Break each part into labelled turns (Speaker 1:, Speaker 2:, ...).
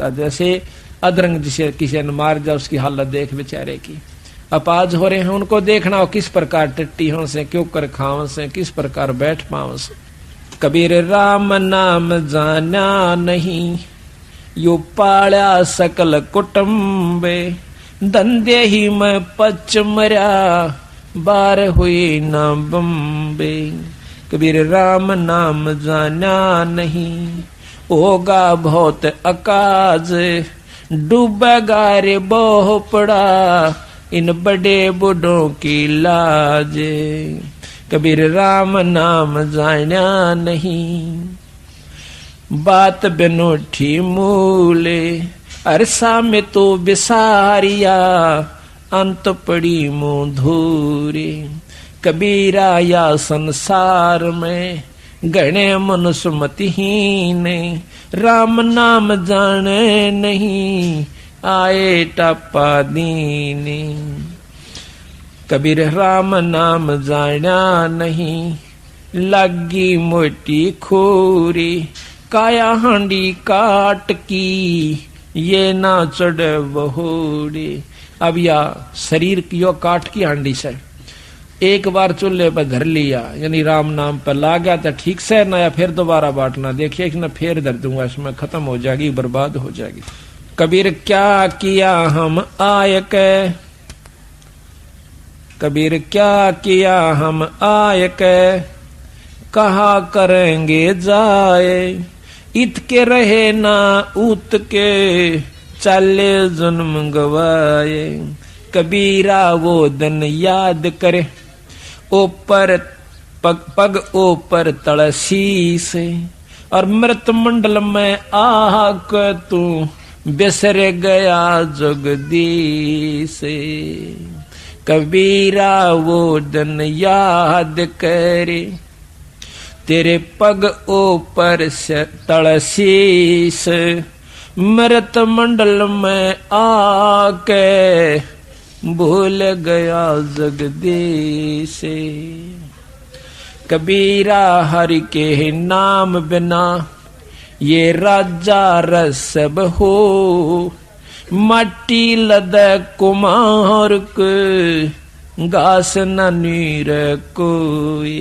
Speaker 1: सकता। जैसे अधरंग जिसे किसी ने मार जा उसकी हालत देख बेचारे की। अपाज हो रहे हैं उनको देखना हो किस प्रकार टट्टी हो से, क्यों कर खाव से, किस प्रकार बैठ पाव से। कबीर राम नाम जाना नहीं, यो पाल्या सकल कुटुंबे, धंधे ही में पच मरा, बार हुई न बम्बे। कबीर राम नाम जाना नहीं, होगा बहुत अकाज, डूबेगा रे बहु पड़ा, इन बड़े बूढ़ों की लाज। कबीर राम नाम जाना नहीं, बात बिनोठी मूले, अरसा में तो बिसारिया, अंत पड़ी मुँह धूरे। कबीरा या संसार में गणे मनुष्य मतिहीन, राम नाम जाने नहीं, आए टापा दीने। कबीर राम नाम जाना नहीं, लगी मोटी खोरी, काया हांडी काट की, ये ना चढ़ बहोड़े। अब या शरीर की यो काट की हांडी से एक बार चूल्हे पर धर लिया, यानी राम नाम पर ला गया तो ठीक से, ना या फिर दोबारा बांटना, देखिए कि ना फिर धर दूंगा, इसमें खत्म हो जाएगी, बर्बाद हो जाएगी। कबीर क्या किया हम आय के, कबीर क्या किया हम आय के, कहा करेंगे जाए, इत के रहे ना उत के, चाले जन्म गवाए। कबीरा वो दिन याद करे, ऊपर पग पग ऊपर तड़सीस, और मृत मंडल में आक तू बिसर गया जगदीश। कबीरा वो दिन याद करे, तेरे पग ऊपर से तड़सीस, मृत मंडल में आके भूल गया जगदीश। कबीरा हरि के नाम बिना ये राजा रसब हो, माटी लद कुमार के घास न नीर कोई।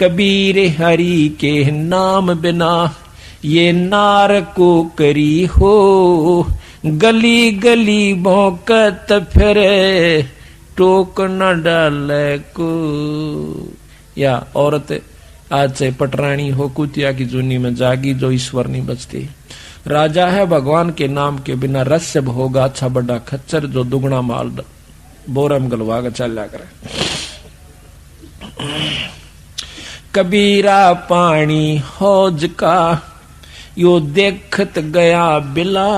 Speaker 1: कबीर हरि के नाम बिना ये नार को करी हो, गली गली भौंकत फिरे, टोक न डाले को। या औरत आज से पटरानी हो, कुतिया की जूनी में जागी, जो ईश्वर नहीं बचती। राजा है भगवान के नाम के बिना रस्य होगा, अच्छा बड़ा खच्चर जो दुगना माल बोरम गलवा कर चल करे। कबीरा पानी हौज का यो देखत गया बिला,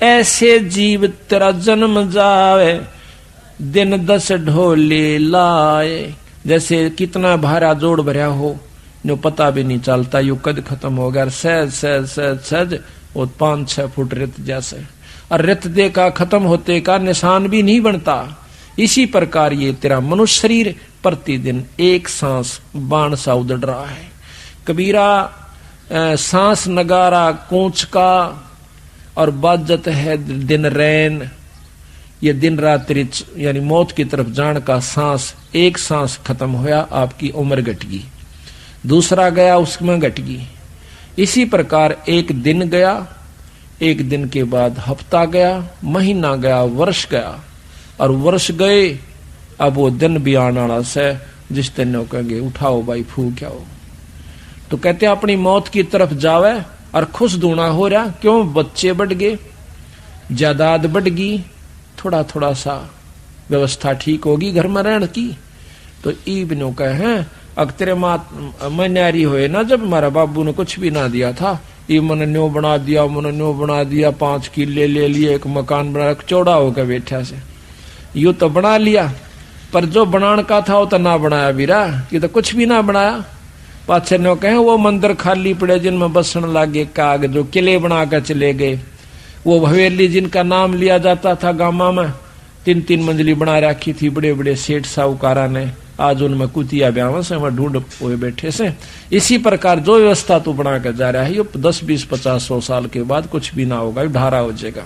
Speaker 1: ऐसे जीव तेरा जन्म जावे, दिन 10 ढोले लाए। जैसे कितना भारा जोड़ भरा हो, जो पता भी नहीं चलता, यू कद खत्म हो गया। सहज सहज सहज सहज वो 5-6 फुट रेत जैसे, और रेत दे का खत्म होते का निशान भी नहीं बनता। इसी प्रकार ये तेरा मनुष्य शरीर प्रतिदिन एक सांस बाण सा उदड़ रहा है। कबीरा सांस नगारा कूच का, और बाजत है दिन रैन, ये दिन रात्रि यानी मौत की तरफ जान का सांस। एक सांस खत्म होया, आपकी उम्र घट गई, दूसरा गया उसमें घट गई। इसी प्रकार एक दिन गया, एक दिन के बाद हफ्ता गया, महीना गया, वर्ष गया, और वर्ष गए। अब वो दिन भी आने वाला से जिस दिन कहेंगे उठाओ भाई फूक आओ, तो कहते हैं अपनी मौत की तरफ जावे और खुश दूना हो रहा। क्यों? बच्चे बढ़ गए, जायदाद बढ़ गई, थोड़ा थोड़ा सा व्यवस्था ठीक होगी घर में रहने की। तो ईबनो कहे अग तेरे मैं न्यारी हुए ना, जब हमारा बाबू ने कुछ भी ना दिया था, ये मैंने न्यो बना दिया, मैंने न्यो बना दिया, 5 किले ले लिए, एक मकान बना, चौड़ा होकर बैठा से यू तो बना लिया, पर जो बनाने का था वो तो ना बनाया वीरा, ये तो कुछ भी ना बनाया। पाछे नो कहे वो मंदिर खाली पड़े जिनमें बसन लागे काग, जो किले बनाकर चले गए। वो हवेली जिनका नाम लिया जाता था गामा में, 3-3 मंजिली बना रखी थी बड़े बड़े सेठ साहूकारा ने, आज उनमें कुतिया ब्याह से वह ढूंढ हुए बैठे से। इसी प्रकार जो व्यवस्था तू बना कर जा रहा है, ये 10, 20, 50, 100 साल के बाद कुछ भी ना होगा, ढारा हो जाएगा।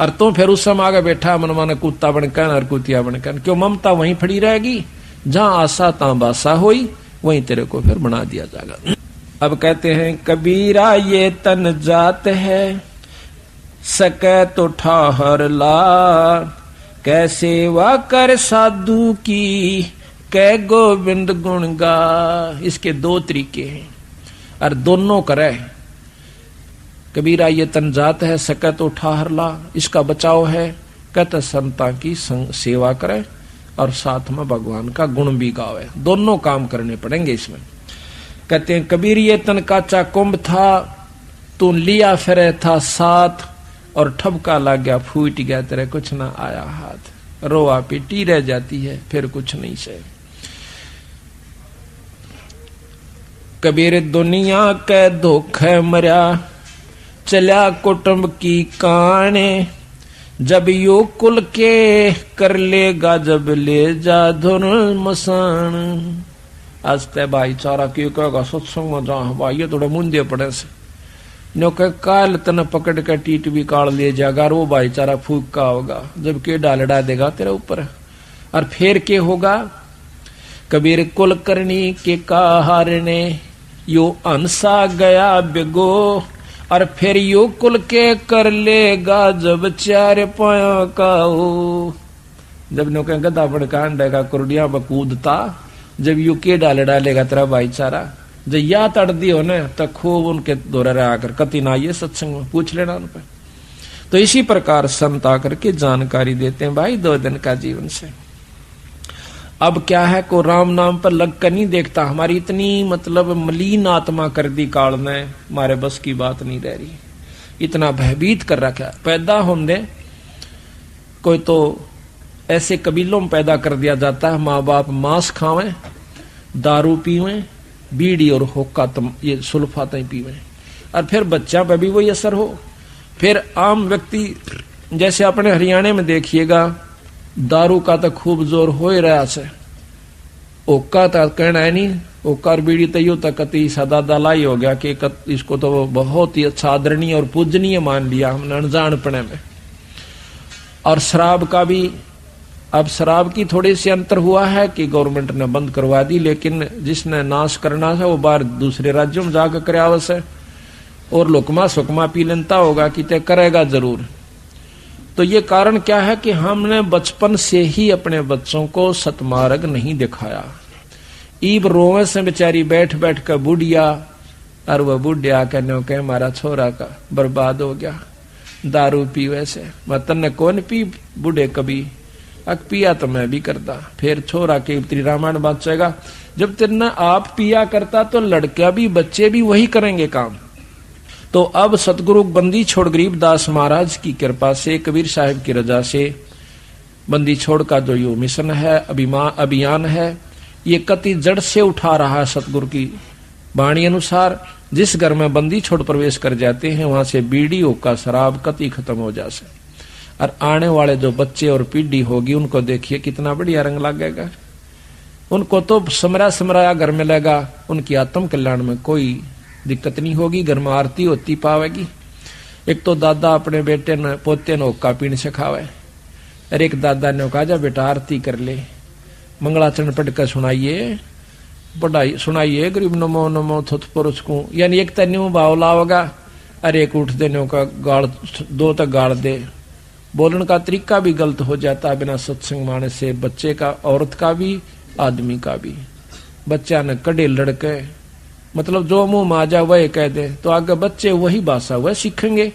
Speaker 1: और तो फिर उस समय आगे बैठा मन माने कुत्ता बनकर और कुतिया बनकर, क्यों ममता वहीं पड़ी रहेगी, जहां आशा ता बासा होई, वहीं तेरे को फिर बना दिया जाएगा। अब कहते हैं कबीरा ये तन जात है, सके तो ठाहर ला, कैसे वा कर साधु की, कै गोविंद गुण गा। इसके 2 तरीके हैं और दोनों करे। कबीरा ये तन जात है, सके तो ठाहर ला, इसका बचाव है, कहते संता की सेवा करे और साथ में भगवान का गुण भी गावे। दोनों काम करने पड़ेंगे इसमें। कहते हैं कबीर ये तन काचा कुंभ था, तू लिया फिरे था साथ, और ठबका लग गया फूट गया तेरे कुछ ना आया हाथ। रोआ पीटी रह जाती है फिर कुछ नहीं से। कबीर दुनिया के धोखे मर्या, चल्या कुटुंब की काने, जब यो कुल के कर लेगा जब ले जा धुन मसान। आज ते भाईचारा क्यों कहेगा सत्संग में जा भाई, ये थोड़ा मुंदे पड़े से नो के काल तन पकड़ के टीट भी काल ले जाएगा, वो भाईचारा फूक का होगा, जब के डालडा देगा तेरे ऊपर। और फिर के होगा, कबीर कुल करनी के काहारने, यो अंसा गया बिगो, और फिर यो कुल के कर लेगा जब 4 पाया का हो। जब नो के गदा बड़कान देगा कुरडिया बकूदता, जब यू के डालेगा तेरा भाईचारा, जब या तड़ दियो न तो खूब उनके दौरे आकर कति ना ये सत्संग में पूछ लेना उन पर। तो इसी प्रकार संत आकर के जानकारी देते हैं भाई 2 दिन का जीवन से। अब क्या है को राम नाम पर लग कर नहीं देखता, हमारी इतनी मतलब मलिन आत्मा कर दी काल ने, हमारे बस की बात नहीं रह रही, इतना भयभीत कर रखा। पैदा होने कोई तो ऐसे कबीलों में पैदा कर दिया जाता है, माँ बाप मांस खावें, दारू पीवें, बीड़ी और हुक्का ये सुल्फातें पीवें, और फिर बच्चा पे भी वही असर हो। फिर आम व्यक्ति जैसे अपने हरियाणा में देखिएगा, दारू का तो खूब जोर हो ही रहा से, हुक्का तो कहना है नहीं, हुक्का और बीड़ी तो यूं तक कति सदा दलाई हो गया कि इसको तो बहुत ही अच्छा आदरणीय और पूजनीय मान लिया हमने अनजानपने में। और शराब का भी, अब शराब की थोड़ी सी अंतर हुआ है कि गवर्नमेंट ने बंद करवा दी, लेकिन जिसने नाश करना है वो बाहर दूसरे राज्यों में जाकर करावस है, और लुकमा सुकमा पी लेता होगा कि ते करेगा जरूर। तो ये कारण क्या है कि हमने बचपन से ही अपने बच्चों को सतमार्ग नहीं दिखाया। ईब रोवे से बेचारी बैठ बैठ कर बुढ़िया, और वह बुढ़िया कहने के हमारा छोरा का बर्बाद हो गया दारू पी, वैसे वतन ने कौन पी बूढ़े कभी, अक पिया तो मैं भी करता। फिर छोरा के तेरी रामायण बाँचेगा, जब तेरना आप पिया करता तो लड़का भी बच्चे भी वही करेंगे काम। तो अब सतगुरु बंदी छोड़ गरीबदास महाराज की कृपा से, कबीर साहिब की रजा से, बंदी छोड़ का जो यो मिशन है, अभियान है, ये कति जड़ से उठा रहा है। सतगुरु की वाणी अनुसार जिस घर में बंदी छोड़ प्रवेश कर जाते हैं, वहां से बीड़ी हुक्का शराब कति खत्म हो जाए। और आने वाले जो बच्चे और पीढ़ी होगी उनको देखिए कितना बढ़िया रंग लगेगा। उनको तो समराया घर में लगेगा, उनकी आत्म कल्याण में कोई दिक्कत नहीं होगी, घर में आरती होती पावेगी। एक तो दादा अपने बेटे ने पोते ने हुक्का पीने सिखावे, और एक दादा ने कहा जा बेटा आरती कर ले, मंगलाचरण पढ़ कर सुनाइए, पढ़ाई सुनाइए, गरीब नमो नमो थुत पुरुष को, यानी एक तन्यू भाव लाओगा, अरे एक उठ देने का गाड़ 2 तक गाड़ दे। बोलने का तरीका भी गलत हो जाता है बिना सत्संग माने से, बच्चे का, औरत का भी, आदमी का भी। बच्चा ने कड़े लड़के मतलब जो मुंह माजा वह कह दे, तो आगे बच्चे वही भाषा वह सीखेंगे,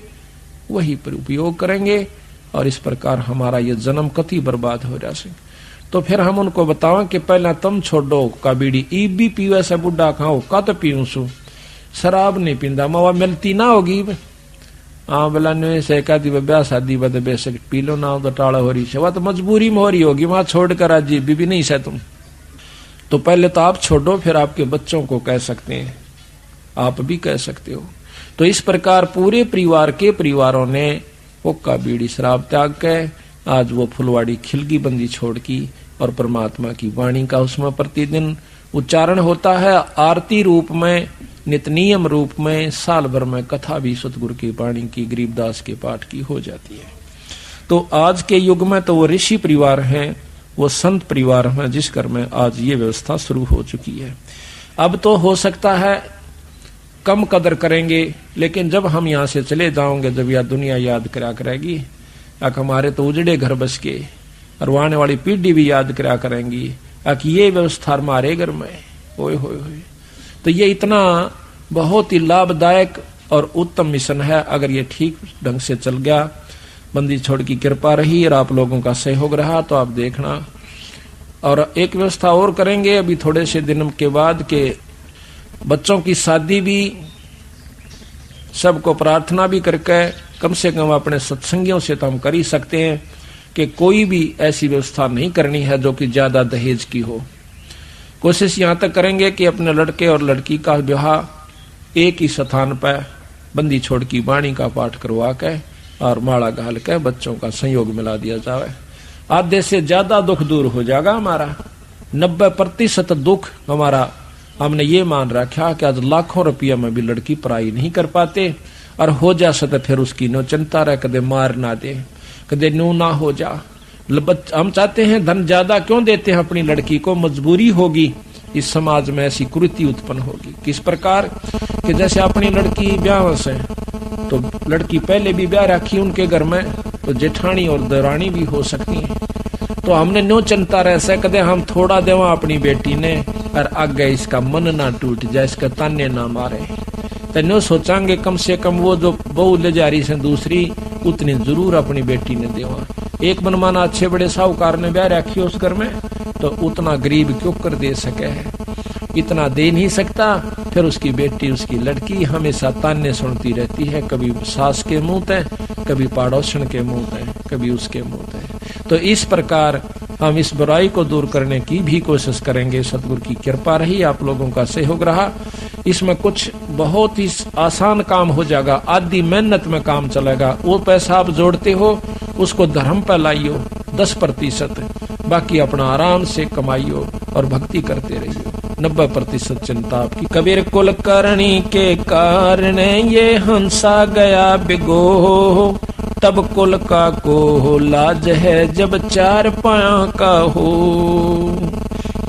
Speaker 1: वही पर उपयोग करेंगे, और इस प्रकार हमारा ये जन्म कति बर्बाद हो जाए। तो फिर हम उनको बताओ कि पहला तुम छोड़ो का बीड़ी, ईब भी पीवे से बुढ़ा खाओ का तो पीऊं सु, शराब नहीं पींदा, मवा मिलती ना होगी। हाँ बोला ने से कहती ब्याह शादी बद बेशक पी लो ना, तो टाड़ा हो रही है, वह तो मजबूरी में हो रही होगी, वहां छोड़कर आज बीबी नहीं से तुम। तो पहले तो आप छोड़ो, फिर आपके बच्चों को कह सकते हैं, आप भी कह सकते हो। तो इस प्रकार पूरे परिवार के परिवारों ने हुक्का बीड़ी शराब त्याग के आज वो फुलवाड़ी खिलगी बंदी छोड़ की और परमात्मा की वाणी का उसमें प्रतिदिन उच्चारण होता है। आरती रूप में, नितनियम रूप में, साल भर में कथा भी सतगुरु की वाणी की, गरीबदास के पाठ की हो जाती है। तो आज के युग में तो वो ऋषि परिवार हैं, वो संत परिवार हैं, जिस घर में आज ये व्यवस्था शुरू हो चुकी है। अब तो हो सकता है कम कदर करेंगे, लेकिन जब हम यहाँ से चले जाओगे, जब यह दुनिया याद करा करेगी, हमारे तो उजड़े घर बस के, और आने वाली पीढ़ी भी याद करा करेंगी कि ये व्यवस्था हमारे घर में ओए होए। तो ये इतना बहुत ही लाभदायक और उत्तम मिशन है। अगर ये ठीक ढंग से चल गया, बंदी छोड़ की कृपा रही और आप लोगों का सहयोग रहा, तो आप देखना। और एक व्यवस्था और करेंगे अभी थोड़े से दिन के बाद के बच्चों की शादी भी सबको प्रार्थना भी करके, कम से कम अपने सत्संगियों से तो हम कर ही सकते हैं कि कोई भी ऐसी व्यवस्था नहीं करनी है जो कि ज्यादा दहेज की हो। कोशिश यहां तक करेंगे कि अपने लड़के और लड़की का विवाह एक ही स्थान पर बंदी छोड़ की वाणी का पाठ करवा के और माला घाल के बच्चों का संयोग मिला दिया जाए। आधे से ज्यादा दुख दूर हो जाएगा हमारा। 90% दुख हमारा हमने ये मान रखा कि आज लाखों रुपया में भी लड़की पढ़ाई नहीं कर पाते, और हो जा सके फिर उसकी नो चिंता रहे, कदे मार ना दे, कदे नू ना हो जा। हम चाहते हैं धन ज्यादा क्यों देते हैं अपनी लड़की को, मजबूरी होगी, इस समाज में ऐसी कुरीति उत्पन्न होगी। किस प्रकार कि जैसे अपनी लड़की ब्याह से, तो लड़की पहले भी ब्याह रखी उनके घर में, तो जेठानी और दरानी भी हो सकती है। तो हमने नो चिंता रह से, कदे हम थोड़ा देवा अपनी बेटी ने, और आगे इसका मन ना टूट जाए, इसका ताने ना मारे। तो नो सोचांगे कम से कम वो जो बहू ले जा रही से दूसरी, उतनी जरूर अपनी बेटी ने देवा। एक मनमाना अच्छे बड़े साहूकार ने ब्याह रखी उस घर में, तो उतना गरीब क्यों कर दे सके है, इतना दे नहीं सकता। फिर उसकी बेटी, उसकी लड़की हमेशा ताने सुनती रहती है, कभी सास के मुंह ते, कभी पड़ोसन के मुंह ते, कभी उसके मुंह ते। तो इस प्रकार हम इस बुराई को दूर करने की भी कोशिश करेंगे। सतगुरु की कृपा रही, आप लोगों का सहयोग रहा। इसमें कुछ बहुत ही आसान काम हो जाएगा, आधी मेहनत में काम चलेगा। वो पैसा आप जोड़ते हो, उसको धर्म पर लाइयो 10%, बाकी अपना आराम से कमाइयो और भक्ति करते रहियो। 90% चिंता आपकी। कबीर कुल करणी के कारण ये हंसा गया बिगो, तब कुल का को लाज है जब चार पाया का हो।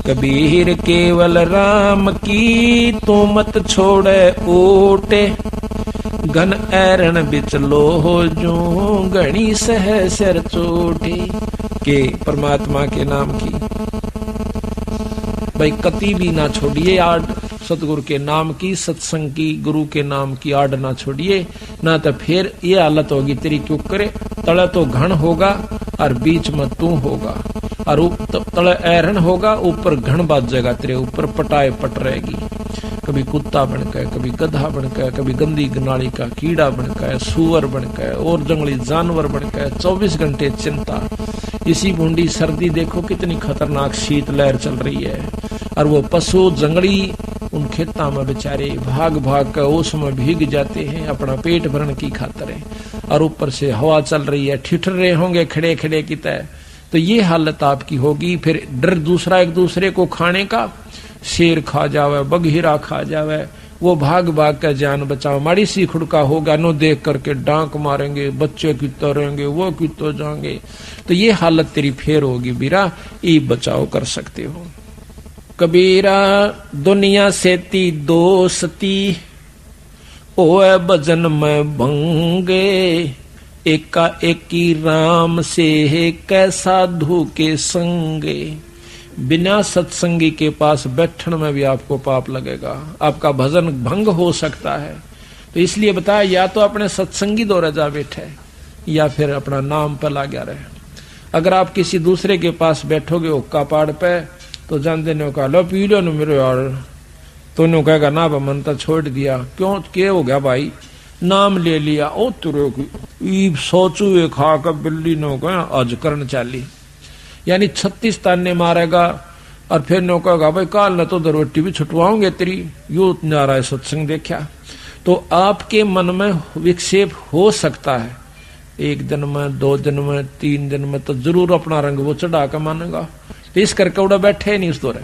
Speaker 1: कबीर केवल राम की तू मत छोड़े ओटे, घन ऐरण बिच लो हो जो घनी सह सिर चोटे। के परमात्मा के नाम की भाई कति भी ना छोड़िए आड़, सतगुरु के नाम की, सत्संग की, गुरु के नाम की आड़ ना छोड़िए, ना तो फिर ये हालत होगी तेरी क्यों करे। तले तो घन होगा और बीच में तू होगा, और तले ऐरन होगा, ऊपर घन बाजेगा, तेरे ऊपर पटाए पट रहेगी। कभी कुत्ता बनकर, कभी गधा बनकर, कभी गंदी नाली का कीड़ा बनकर, सुअर बनकर और जंगली जानवर बनकर, 24 घंटे चिंता। इसी बूंदी सर्दी देखो कितनी खतरनाक शीत लहर चल रही है, और वो पशु जंगली उन खेतों में बेचारे भाग भाग कर ओस में भीग जाते हैं अपना पेट भरने की खातिर, और ऊपर से हवा चल रही है, ठिठर रहे होंगे खड़े खड़े की तरह। तो ये हालत आपकी होगी। फिर डर दूसरा एक दूसरे को खाने का, शेर खा जावे, बघीरा खा जावे, वो भाग भाग कर जान बचाओ। माड़ी सी खुड़का होगा, नो देख करके डांक मारेंगे, बच्चे कितो रहेंगे, वो कितो जाएंगे। तो ये हालत तेरी फेर होगी बीरा, ये बचाव कर सकते हो। कबीरा दुनिया से ती दोस्ती, ओए भजन में भंगे, एका एकी राम से है कैसा साधु के संगे। बिना सत्संगी के पास बैठने में भी आपको पाप लगेगा, आपका भजन भंग हो सकता है। तो इसलिए बताया, या तो अपने सत्संगी दौरा जा बैठे, या फिर अपना नाम पर ला गया रहे। अगर आप किसी दूसरे के पास बैठोगे हुक्का पाड़ पे, तो जान देने का लो पी लो मेरे यार, तो नो कहेगा ना मन तो छोड़ दिया। क्यों क्या हो गया भाई, नाम ले लिया, ओ तुरे की सोचू खा कर बिल्ली नो कहा आज करण चाली, यानी 36 ताने मारेगा। और फिर नो कहेगा भाई काल न तो रोटी भी छुटवाओगे तेरी, यू नारा सत्संग देखा। तो आपके मन में विक्षेप हो सकता है, 1 दिन में, 2 दिन में, 3 दिन में तो जरूर अपना रंग वो चढ़ा कर मानेगा। तो इस करके उड़ा बैठे नहीं उस दौरे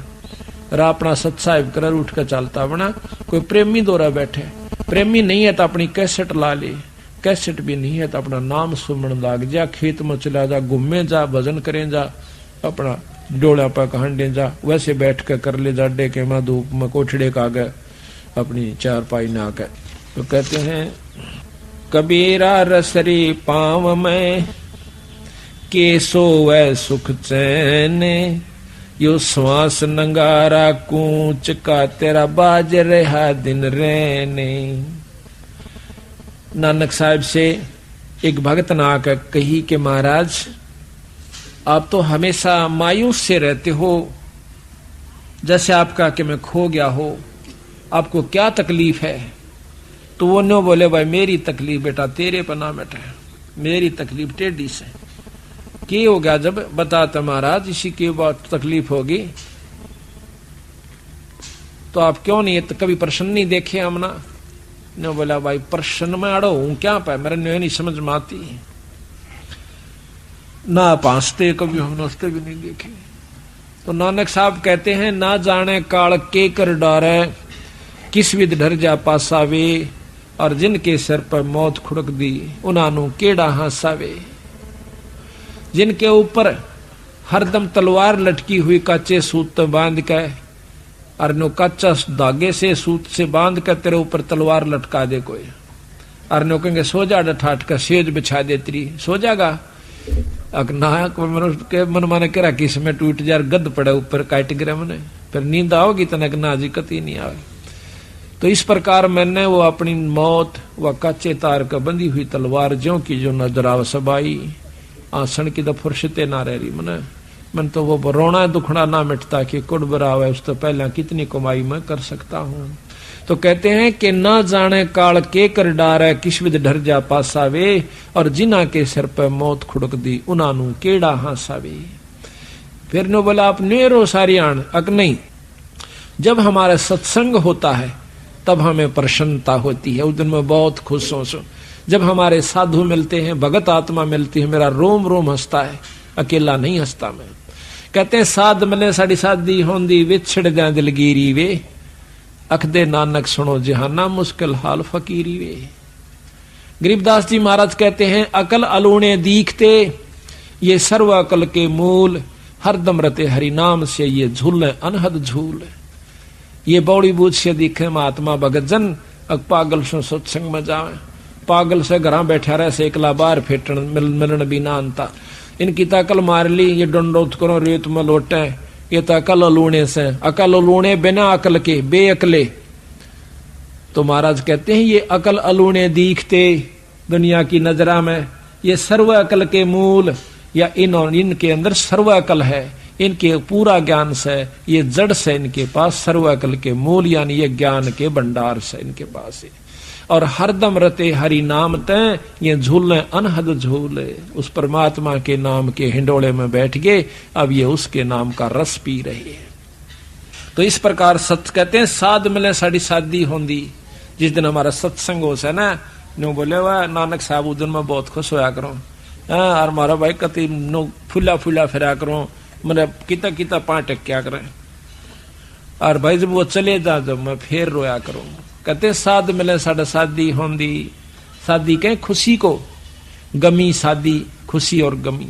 Speaker 1: रा अपना सत्साहिब कर उठ कर चलता बना। कोई प्रेमी दौरा बैठे, प्रेमी नहीं है तो अपनी कैसेट ला ले, कैसेट भी नहीं है तो अपना नाम सुमन लाग जा, खेत में चला जा, घूमे जा, भजन करें जा, अपना डोला पर कहंडे जा, वैसे बैठ कर ले जा डे के माँ धूप में कोठड़े का गए अपनी चारपाई ना कर। तो कहते हैं कबीरा रसरी पाँव में के सोवै सुख चैन, यो श्वास नंगारा कूच का तेरा बाज रहा दिन रहने। नानक साहब से एक भगत ने आकर कही कि महाराज आप तो हमेशा मायूस से रहते हो, जैसे आपका कि मैं खो गया हो, आपको क्या तकलीफ है? तो वो नो बोले भाई मेरी तकलीफ बेटा तेरे पर ना बैठे, मेरी तकलीफ टेढ़ी से। क्या हो गया? जब बताते महाराज इसी की बात तकलीफ होगी तो आप क्यों नहीं कभी प्रश्न नहीं देखे हमना? ने बोला भाई प्रश्न में अड़ो हूं क्या पे, मेरे नहीं समझ में आती ना, आप हंसते कभी हम हंसते भी नहीं देखे। तो नानक साहब कहते हैं ना जाने काल के कर डारे, किस विध डर जा पासावे, और जिनके सिर पर मौत खुड़क दी उन्हां केड़ा हंसावे। जिनके ऊपर हरदम तलवार लटकी हुई काचे सूत बांध के, और नो कच्चा धागे से सूत से बांध कर तेरे ऊपर तलवार लटका दे कोई, और नो कहेंगे सो जा ठाट का सेज बिछा दे तेरी, सो जागा के मन माने करा किस में टूट जा गद पड़े ऊपर काट गिरे मने, फिर नींद आओगी तनक ना जी कती नहीं आवे। तो इस प्रकार मैंने वो अपनी मौत व कच्चे तार का बंधी हुई तलवार ज्यों की जो नजर आव सबाई, आसन की तो फुर्सते ना रह रही मन तो वो रोना दुखड़ा ना मिटता कि कुड़ बरावे उस तो पहले कितनी कमाई मैं कर सकता हूँ। तो कहते हैं कि ना जाने काल के कर डारे, किस विध डर जा पासावे, और जिना के सिर पर मौत खुड़क दी उन्हां केड़ा हंसावे। फिर नो बोला आप नेरो सारियाण अक नहीं, जब हमारा सत्संग होता है तब हमें प्रसन्नता होती है, उस दिन मैं बहुत खुश हूं। जब हमारे साधु मिलते हैं, भगत आत्मा मिलती है, मेरा रोम रोम हंसता है, अकेला नहीं हंसता मैं। कहते हैं साध मिले साड़ी साधी होंदी, विछड़ जा दिलगीरी वे, अखदे नानक सुनो जहाना मुश्किल हाल फकीरी वे। गरीबदास जी महाराज कहते हैं अकल अलूणे दीखते, ये सर्व अकल के मूल, हरदम रते हरि नाम से ये झूल अनहद झूल। ये बौड़ी बूझ से दिखे महात्मा भगत जन, पागल से सत्संग में जावे, पागल से घर बैठा रहे से एकला बार फेटन मिलन भी ना अंता। इनकी तकल मार ली, ये डंडोत करो रेत में लोटे, ये तो अकल लूणे से, अकल लूणे बिना अकल के बेअकले। तो महाराज कहते हैं ये अकल अलूणे दीखते दुनिया की नजरा में, ये सर्व अकल के मूल, या इनके अंदर सर्व अकल है, इनके पूरा ज्ञान से, ये जड़ से इनके पास सर्व अकल के मूल यानी ये ज्ञान के भंडार से इनके पास है। और हरदम रते हरि नाम तय, ये झूले अनहद झूले, उस परमात्मा के नाम के हिंडोले में बैठ गए, अब ये उसके नाम का रस पी रहे हैं। तो इस प्रकार सत्य कहते हैं साध मिले साड़ी शादी होंदी। जिस दिन हमारा सत्संग हो से ना, नो बोले वाह नानक साहब उस दिन मैं बहुत खुश होया करूं, और मारा भाई कति नो फुला फुला फिरा करूं, मैंने किता किता पांच टक्या करें, और भाई जब वो चले जा जब मैं फिर रोया करूं। कहते साध मिले साढ़े शादी होंदी, शादी कहें खुशी को, गमी शादी, खुशी और गमी।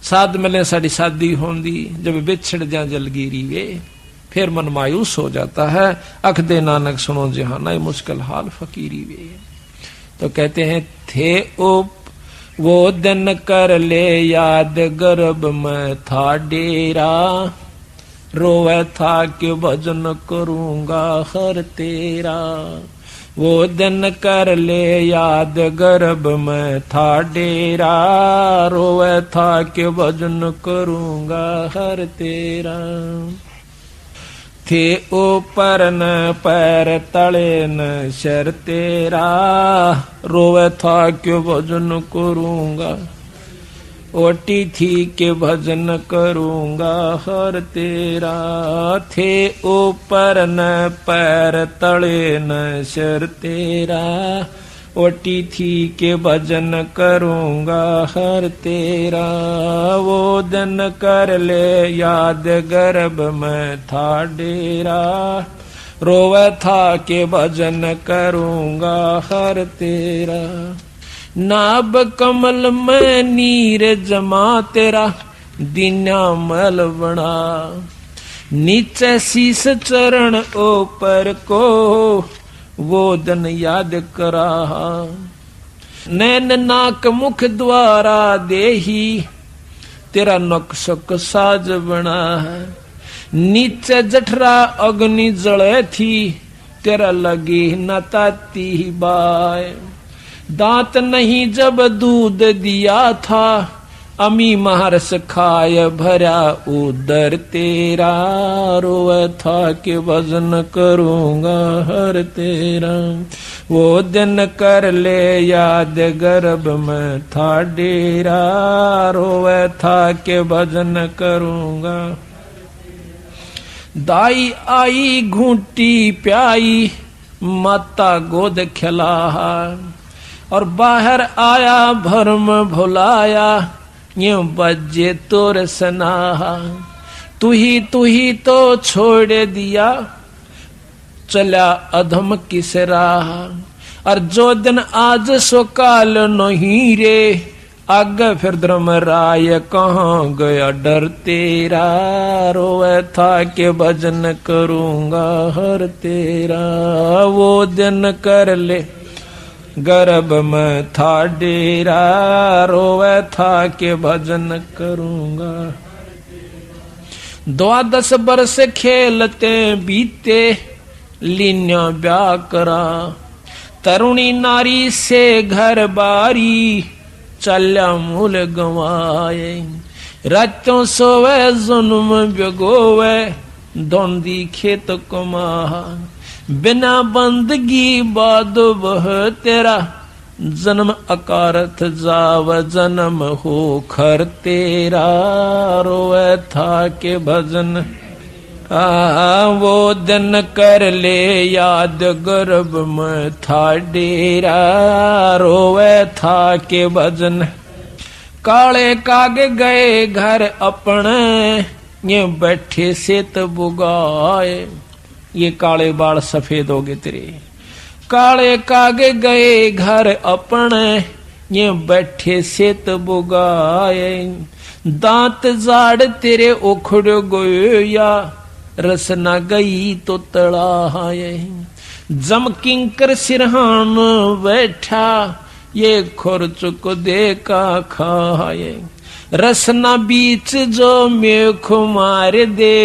Speaker 1: साध मिले साड़ी शादी होंदी, जब बिछड़ जा जलगीरी वे, फिर मन मायूस हो जाता है, अख दे नानक सुनो जहाना मुश्किल हाल फकीरी वे। तो कहते हैं थे उप वो दिन कर ले याद, गर्भ में था डेरा, रोवे था कि भजन करूंगा हर तेरा। वो दिन कर ले याद, गर्भ में था डेरा, रोवे था कि भजन करूंगा हर तेरा। थे ऊपर न पैर तले न शर तेरा, रोवे था कि भजन करूंगा, ओटी थी के भजन करूंगा हर तेरा। थे ऊपर न पैर तले न शर तेरा, ओटी थी के भजन करूंगा हर तेरा। वो दिन कर ले याद गर्भ में था डेरा, रोवे था के भजन करूंगा हर तेरा। नाभ कमल में नीर जमा तेरा, दीना मल बना, नीचे शीस चरण ऊपर को, वो दिन याद करा। नैन नाक मुख द्वारा देही, तेरा नक्शक साज बना है। नीचे जठरा अग्नि जले थी, तेरा लगी न ताती बाय। दांत नहीं जब दूध दिया था, अमी महर्ष खाय भरा उदर तेरा। रोवे था के भजन करूंगा हर तेरा। वो दिन कर ले याद गर्भ में था डेरा, रोवे था के भजन करूंगा। दाई आई घूंटी प्याई, माता गोद खिला, और बाहर आया भरम भुलाया, यूं बजे तोर सनाहा। तू ही तो छोड़ दिया, चला अधम किस राह। और जो दिन आज सो काल नहीं रे, आगे फिर धर्म राय कहाँ गया डर तेरा। रोवे था के भजन करूंगा हर तेरा। वो दिन कर ले गर्भ में था डेरा, रोवे था के भजन करूंगा। 12 बरस खेलते बीते, लीन्या ब्याह करा। तरुणी नारी से घर बारी, चल्या मूल गवाए। रातों सोवे जुल्म बिगोवे, धोंदी खेत कमा। बिना बंदगी बाद वह तेरा, जन्म अकारथ जाव जन्म हो खर तेरा। रोवे था के भजन वो दिन कर ले याद गर्भ में था डेरा। रोवे था के भजन। काले कागे गए घर अपने, ये बैठे सेत बुगाए। ये काले बाल सफेद हो गए तेरे। काले कागे गए घर अपने, ये बैठे सेत बुगाए। दांत जाड़ तेरे उखड़ गया, रसना गई तो तड़ाए। जम किंकर सिरहान बैठा, ये खुरचुक देखा खाए। रसना बीच जो मेख मार दे,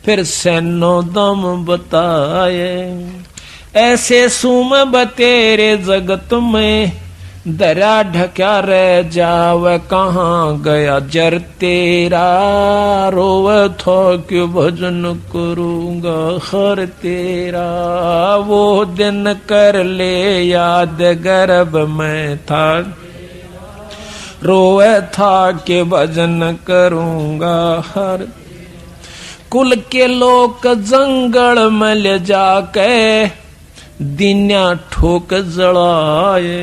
Speaker 1: फिर सैनो दम बताए। ऐसे सुम बतेरे जगत में, दरा ढक्या रह जाव कहाँ गया जर तेरा। रोव थो क्यों भजन करूंगा हर तेरा। वो दिन कर ले याद गर्भ में था, रोवे था के भजन करूंगा हर। कुल के लोग जंगल में ले जाके, दिन्या ठोक जड़ाए।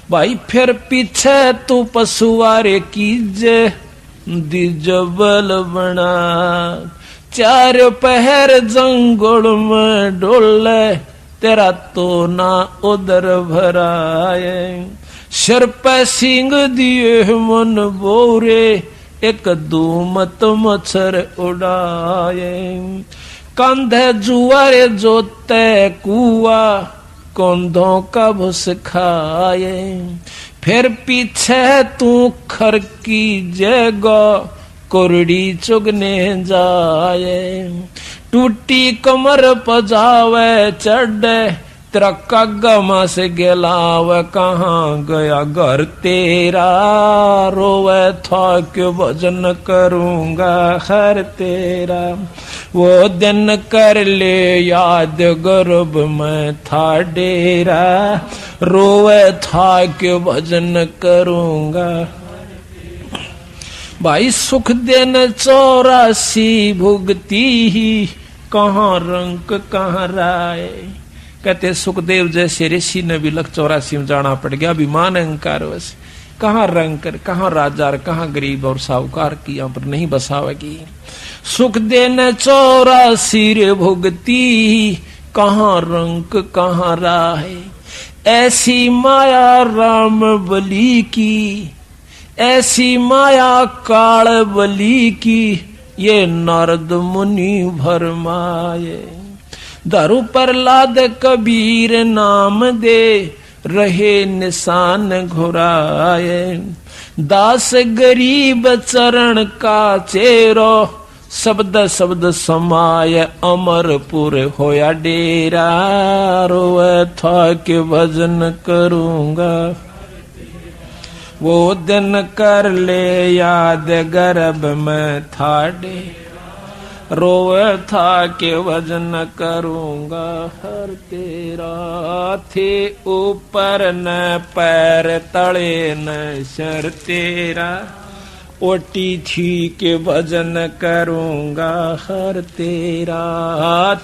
Speaker 1: भाई फिर पीछे तू पशुआरे कीजे, दिजबल बना। चार पहर जंगल में डोले, तेरा तो ना उधर भराए। सिर पे सिंग दिए मन बोरे, एक दो मत मच्छर उड़ाए। कंधे जुआरे जोते कुआ, कंधों का भुस खाए। फिर पीछे तू खर की जगह, कुरड़ी चुगने जाए। टूटी कमर पजावे चढ़े, तेरा कगमा से गिलाव कहाँ गया घर तेरा। रोवे था क्यों भजन करूंगा हर तेरा। वो दिन कर ले याद गर्भ में था डेरा। रोवे था क्यों भजन करूंगा। भाई सुख दिन 84 भुगती ही, कहाँ रंक कहाँ राय। कहते सुखदेव जैसे ऋषि ने भी लख 84 में जाना पड़ गया, अभिमान अहंकार वैसे कहाँ रंग कर, कहाँ राजा, कहाँ गरीब और साहूकार की यहाँ पर नहीं बसावेगी। सुख देने 84 रे भुगती, कहाँ रंग कहाँ राह, ऐसी माया राम बली की, ऐसी माया काल बली की, ये नारद मुनि भरमाए। दारू पर लाद कबीर नाम दे, रहे निशान घुराए। दास गरीब चरण का चेरो, शब्द शब्द समाय अमरपुर होया डेरा। रोए था के भजन करूंगा, वो दिन कर ले याद गर्भ में था डेरा। रोए था के भजन करूंगा हर तेरा, थे ऊपर न पैर तले न सर तेरा। ओटी थी के भजन करूंगा हर तेरा,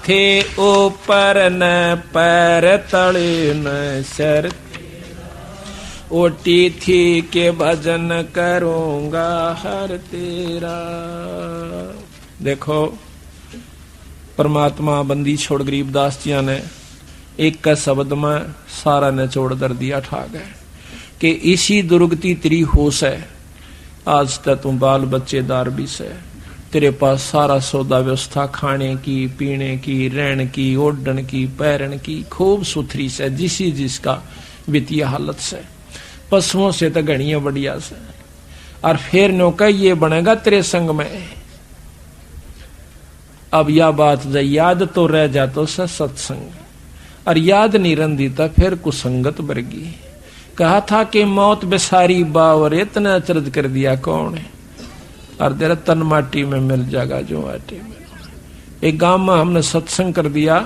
Speaker 1: थे ऊपर न पैर तले न सर। ओटी थी के भजन करूंगा हर तेरा। देखो परमात्मा बंदी छोड़ गरीबदास जी ने एक का शब्द में सारा निचोड़ दर दिया ठा गए कि इसी दुर्गति तेरी होश है। आज तक तू बाल बच्चेदार भी से, तेरे पास सारा सौदा व्यवस्था खाने की, पीने की, रहने की, ओढ़न की, पैरन की खूब सुथरी से, जिसी जिसका वित्तीय हालत से, पशुओं से तो घड़ियां बढ़िया से। और फिर नौका ये बनेगा तेरे संग में। अब यह बात याद तो रह जातो सत्संग, और याद नहीं रंदी था फिर कुसंगत बरगी। कहा था कि मौत बेसारी बावर, इतना अचरज कर दिया कौन है, और तेरा तन माटी में मिल जाएगा जो माटी में। एक गांव में हमने सत्संग कर दिया,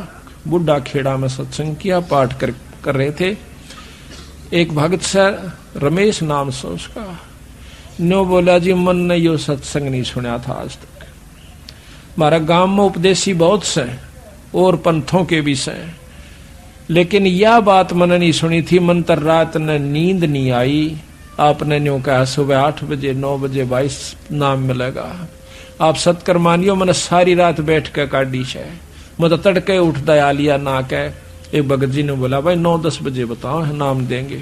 Speaker 1: बुढ़ा खेड़ा में सत्संग किया, पाठ कर रहे थे। एक भगत से रमेश नाम से उसका, नो बोला जी मन ने यो सत्संग नहीं सुना था आज तक। हमारा गांव में उपदेशी बहुत से और पंथों के भी से, लेकिन यह बात मैंने नहीं सुनी थी। मन तर रात ने नींद नहीं आई। आपने न्यू कहा सुबह 8 बजे 9 बजे 22 नाम मिलेगा, आप सत्कर मानियो। मैंने सारी रात बैठ के काटी से, मैं तड़के उठ दया लिया ना कह। एक भगत जी ने बोला भाई 9-10 बजे बताओ नाम देंगे।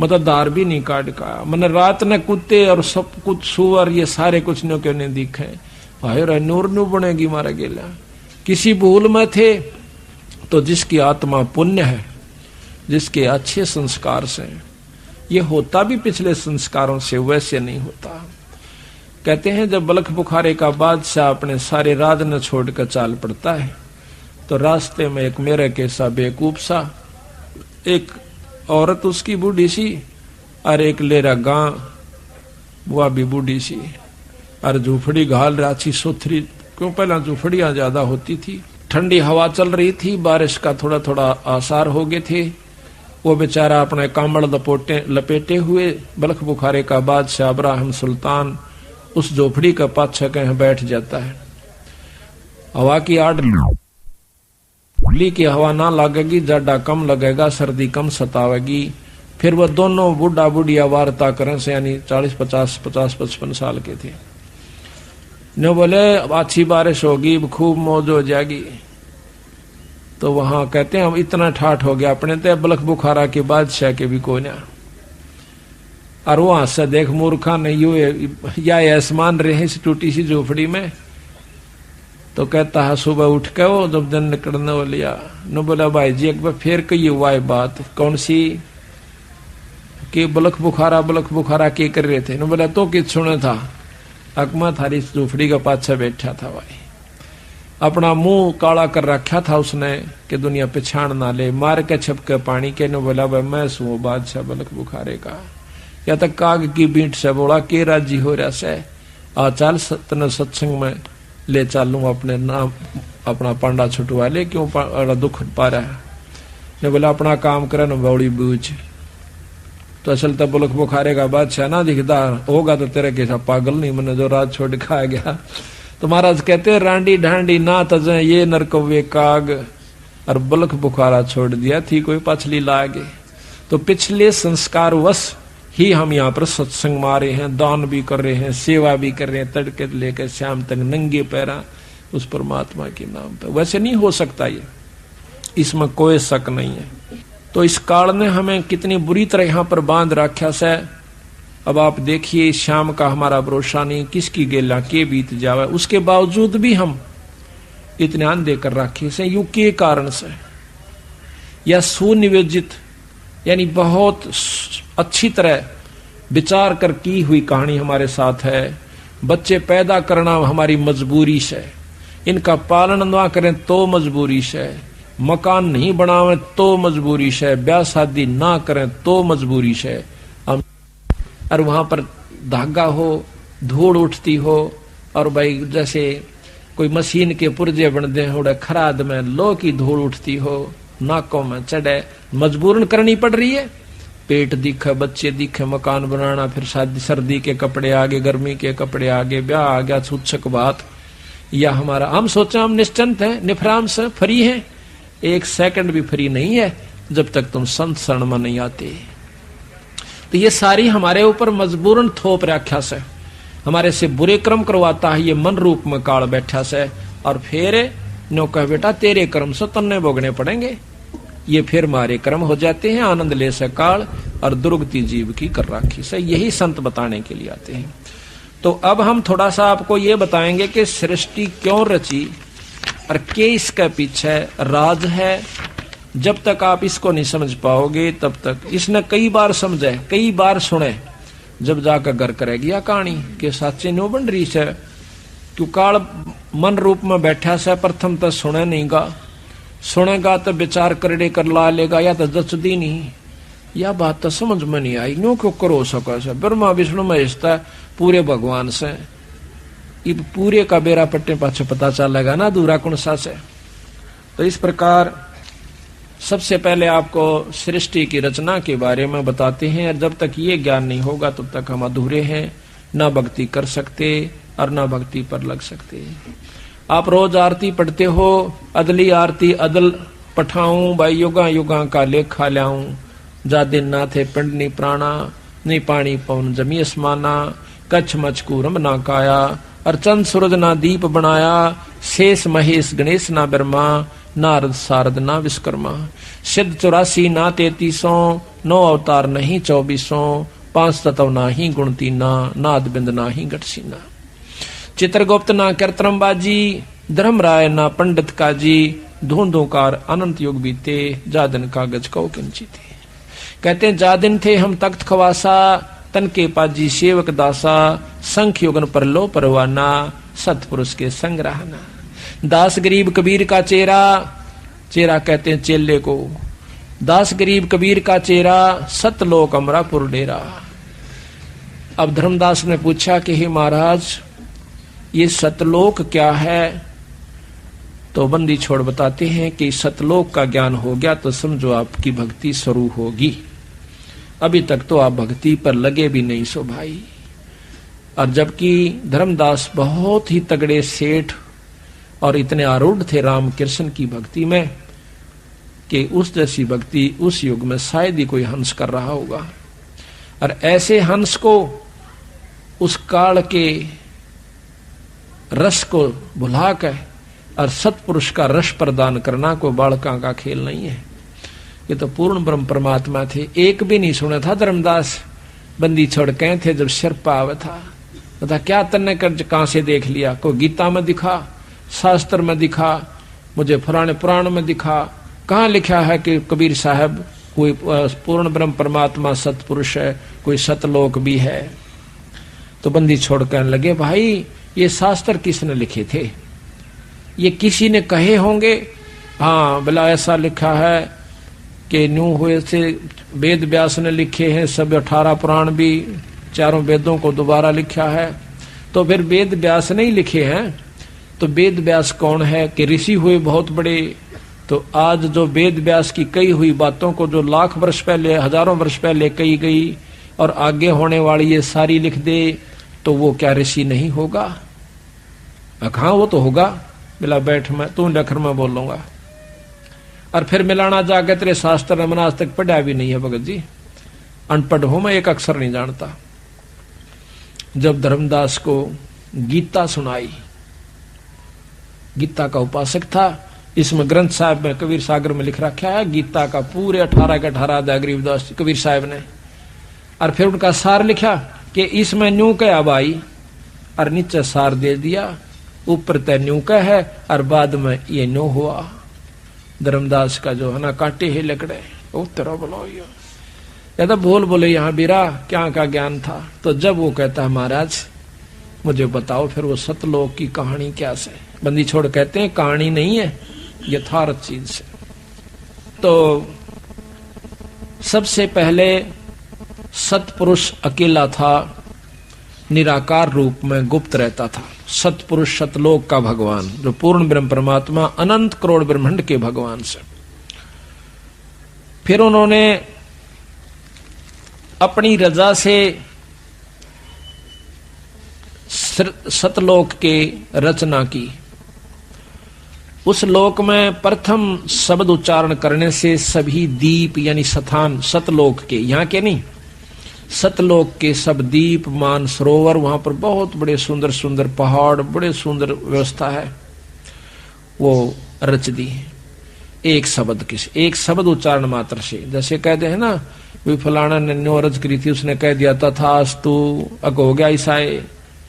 Speaker 1: मतलब दार भी नहीं काट का। मैंने रात ने कुत्ते और सब कुछ सुअर ये सारे कुछ न्यू क्यों नहीं दिखे। भाई नूर न्यू बनेगी मारा गेला। किसी भूल में थे तो जिसकी आत्मा पुण्य है, जिसके अच्छे संस्कार से, ये होता भी पिछले संस्कारों से, वैसे नहीं होता। कहते हैं जब बलख बुखारे का बादशाह अपने सारे राज न छोड़कर चाल पड़ता है तो रास्ते में एक मेरे के सा बेवकूफ सा, एक औरत उसकी बूढ़ी सी और एक लेरा गां वह भी बूढ़ी सी, और झूपड़ी घाल राची सुथरी, क्यों पहला झूपड़ियां ज्यादा होती थी। ठंडी हवा चल रही थी, बारिश का थोड़ा थोड़ा आसार हो गए थे। वो बेचारा अपने कामड़ लपेटे हुए बलख बुखारे का बादशाह इब्राहिम सुल्तान उस झोपड़ी का पाछा कहीं बैठ जाता है। हवा की आड़ की हवा ना लगेगी, जाडा कम लगेगा, सर्दी कम सतावेगी। फिर वह दोनों बूढ़ा बुढ़िया वार्ता करें से, यानी 40-50-55 साल के थे। न बोले अच्छी बारिश होगी, खूब मौज हो जाएगी। तो वहां कहते हैं हम इतना ठाठ हो गया अपने ते बलख बुखारा के बादशाह के भी कोई ना। और वहां से देख मूर्खा नहीं हुए या आसमान रहे इस टूटी सी झोपड़ी में। तो कहता है सुबह उठ के वो जब दिन निकलने वो लिया न बोला भाई जी एक बार फिर कही हुआ है बात कौन सी कि बलख बुखारा के कर रहे थे। न बोला तो कित सुना था, अकमा थारी झोपड़ी का पाछा बैठा था भाई, अपना मुंह काला कर रखा था उसने कि दुनिया पहचान ना ले, मार के छपके पानी के। न बोला भाई मैं सू बादशाह बलख बुखारे का, या तक काग की बीट से बोला के राजी हो रहा से आ चल तने सत्संग में ले चालू, अपने नाम अपना पांडा छुटवा ले, क्यों दुख पा रहा है। ने बोला अपना काम करे न बौड़ी बूझ। तो असल तो बलख बुखारे का बादशाह ना दिखता होगा तो तेरे कैसा पागल नहीं, मैंने जो रात छोड़ के आ गया। तो महाराज कहते रांडी ढांडी ना तजे ये नरकवे काग, और बलख बुखारा छोड़ दिया थी कोई पछली लागे। तो पिछले संस्कार वश ही हम यहाँ पर सत्संग मारे हैं, दान भी कर रहे हैं, सेवा भी कर रहे हैं, तड़के लेकर शाम तक नंगे पैरा उस परमात्मा के नाम पे। वैसे नहीं हो सकता ये, इसमें कोई शक नहीं है। तो इस काल ने हमें कितनी बुरी तरह यहाँ पर बांध रखा से। अब आप देखिए, शाम का हमारा भरोसा नहीं, किसकी गेला के बीत जावे, उसके बावजूद भी हम इतने अंधे कर रखे से। यू के कारण से, या सुनियोजित यानी बहुत अच्छी तरह विचार कर की हुई कहानी हमारे साथ है। बच्चे पैदा करना हमारी मजबूरी से, इनका पालन ना करें तो मजबूरी से, मकान नहीं बनावे तो मजबूरी से, ब्याह शादी ना करें तो मजबूरी से। और वहां पर धागा हो, धूड़ उठती हो, और भाई जैसे कोई मशीन के पुर्जे बन दे हो, खराद में लो की धूड़ उठती हो, नाकों में चढ़े, मजबूरन करनी पड़ रही है। पेट दिखे, बच्चे दिखे, मकान बनाना, फिर शादी, सर्दी के कपड़े आगे, गर्मी के कपड़े आगे, ब्याह आ गया, छूछक बात। या हमारा हम सोचे हम निश्चिंत हैं, निफराम से फ्री हैं, एक सेकंड भी फ्री नहीं है जब तक तुम संत शरण में नहीं आते। तो ये सारी हमारे ऊपर मजबूरन थोप रखा से, हमारे से बुरे कर्म करवाता है ये मन रूप में काल बैठा से। और फिर नो कह बेटा तेरे कर्म से तन्ने भोगने पड़ेंगे। ये फिर मारे कर्म हो जाते हैं, आनंद ले से काल और दुर्गति जीव की कर राखी से। यही संत बताने के लिए आते हैं। तो अब हम थोड़ा सा आपको ये बताएंगे कि सृष्टि क्यों रची और के इसके पीछे राज है। जब तक आप इसको नहीं समझ पाओगे तब तक, इसने कई बार समझे, कई बार सुने, जब जाकर घर करेगी या कहानी के साचे नो बन रही से। क्यों काल मन रूप में बैठा से, प्रथम तो सुने नहीं गा, सुनेगा तो विचार करड़े कर ला लेगा, या तो जचदी नहीं, या बात तो समझ में नहीं आई। नो क्यों करो सका से, ब्रह्मा विष्णु महेश पूरे भगवान से, ये पूरे का बेरा पट्टे पाछे पता चलेगा ना दूरा कौन सा से। तो इस प्रकार सबसे पहले आपको सृष्टि की रचना के बारे में बताते हैं। जब तक ये ज्ञान नहीं होगा तब तक हम अधूरे हैं, ना भक्ति कर सकते और ना भक्ति पर लग सकते। आप रोज आरती पढ़ते हो, अदली आरती अदल पठाऊं, भाई युगा युगा का लेखा ल्याऊं, जा दिन ना थे पिंड नी प्राणा, नहीं पानी पवन जमी असमाना, कच्छ मचकूरम ना काया, और चंद सूरज ना दीप बनाया, शेष महेश गणेश ना ब्रह्मा, नारद सारद ना विश्वकर्मा, सिद्ध 84 ना 33, 9 अवतार नहीं 24, 5 तत्व ना ही गुण तीना, नाद बिंद ना ही गटसीना, चित्रगुप्त ना कीर्तनबाजी, धर्मराय ना पंडित काजी, धूंधोकार अनंत युग बीते, जादन कागज कौ किंचिते। कहते हैं जा दिन थे हम तख्त खवासा, तन के पाजी सेवक दासा, संख युगन पर लो परवाना, सतपुरुष के संग रहना। दास गरीब कबीर का चेहरा, चेहरा कहते हैं चेले को, दास गरीब कबीर का चेहरा, सतलोक अमरापुर डेरा। अब धर्मदास ने पूछा कि हे महाराज ये सतलोक क्या है? तो बंदी छोड़ बताते हैं कि सतलोक का ज्ञान हो गया तो समझो आपकी भक्ति शुरू होगी। अभी तक तो आप भक्ति पर लगे भी नहीं सो भाई। और जबकि धर्मदास बहुत ही तगड़े सेठ और इतने आरूढ़ थे राम कृष्ण की भक्ति में कि उस जैसी भक्ति उस युग में शायद ही कोई हंस कर रहा होगा। और ऐसे हंस को उस काल के रस को भुला कर और सतपुरुष का रस प्रदान करना कोई बालका का खेल नहीं है। ये तो पूर्ण ब्रह्म परमात्मा थे। एक भी नहीं सुना था धर्मदास बंदी छोड़ के थे जब सिर पाव था। तथा क्या तन्ने कर कहां से देख लिया? कोई गीता में दिखा, शास्त्र में दिखा, मुझे पुराने पुराण में दिखा, कहाँ लिखा है कि कबीर साहब कोई पूर्ण ब्रह्म परमात्मा सतपुरुष है, कोई सतलोक भी है? तो बंदी छोड़ कहने लगे भाई ये शास्त्र किसने लिखे थे? ये किसी ने कहे होंगे। हाँ भला ऐसा लिखा है कि न्यू हुए से वेद व्यास ने लिखे हैं, सब 18 पुराण भी, चारों वेदों को दोबारा लिखा है। तो फिर वेद व्यास नहीं लिखे हैं तो वेद व्यास कौन है? कि ऋषि हुए बहुत बड़े। तो आज जो वेद व्यास की कही हुई बातों को जो लाख वर्ष पहले, हजारों वर्ष पहले कही गई और आगे होने वाली ये सारी लिख दे तो वो क्या ऋषि नहीं होगा? हाँ वो तो होगा। बिला बैठ मैं तू लखर में बोलूंगा। और फिर मिलाना जाके तेरे शास्त्र रमन आज तक पढ़ा भी नहीं है भगत जी, अनपढ़ हूं मैं, एक अक्षर नहीं जानता। जब धर्मदास को गीता सुनाई, गीता का उपासक था, इसमें ग्रंथ साहब में कबीर सागर में लिख रखा है गीता का पूरे 18 के 18 अध्याय गरीबदास कबीर साहब ने, और फिर उनका सार लिखा कि इसमें न्यू कह भाई, और नीचे सार दे दिया, ऊपर तय न्यू कह है और बाद में ये न्यू हुआ। धर्मदास का जो है ना कांटे ही लकड़े, ओ तेरा बोलो या तो बोल बोले यहाँ बीरा क्या का ज्ञान था। तो जब वो कहता है महाराज मुझे बताओ फिर वो सतलोक की कहानी क्या से, बंदी छोड़ कहते हैं कहानी नहीं है यथार्थ चीज से। तो सबसे पहले सतपुरुष अकेला था, निराकार रूप में गुप्त रहता था। सतपुरुष सतलोक का भगवान जो पूर्ण ब्रह्म परमात्मा अनंत करोड़ ब्रह्मांड के भगवान से। फिर उन्होंने अपनी रजा से सतलोक के रचना की। उस लोक में प्रथम शब्द उच्चारण करने से सभी दीप यानी स्थान सतलोक के, यहाँ के नहीं, सतलोक के सब दीप मान सरोवर, वहां पर बहुत बड़े सुंदर सुंदर पहाड़, बड़े सुंदर व्यवस्था है, वो रच दी एक शब्द के, एक शब्द उच्चारण मात्र से। जैसे कहते हैं ना भी फलाना ने न्यो रच करी थी, उसने कह दिया तथास्तु, अग हो गया ईसाई,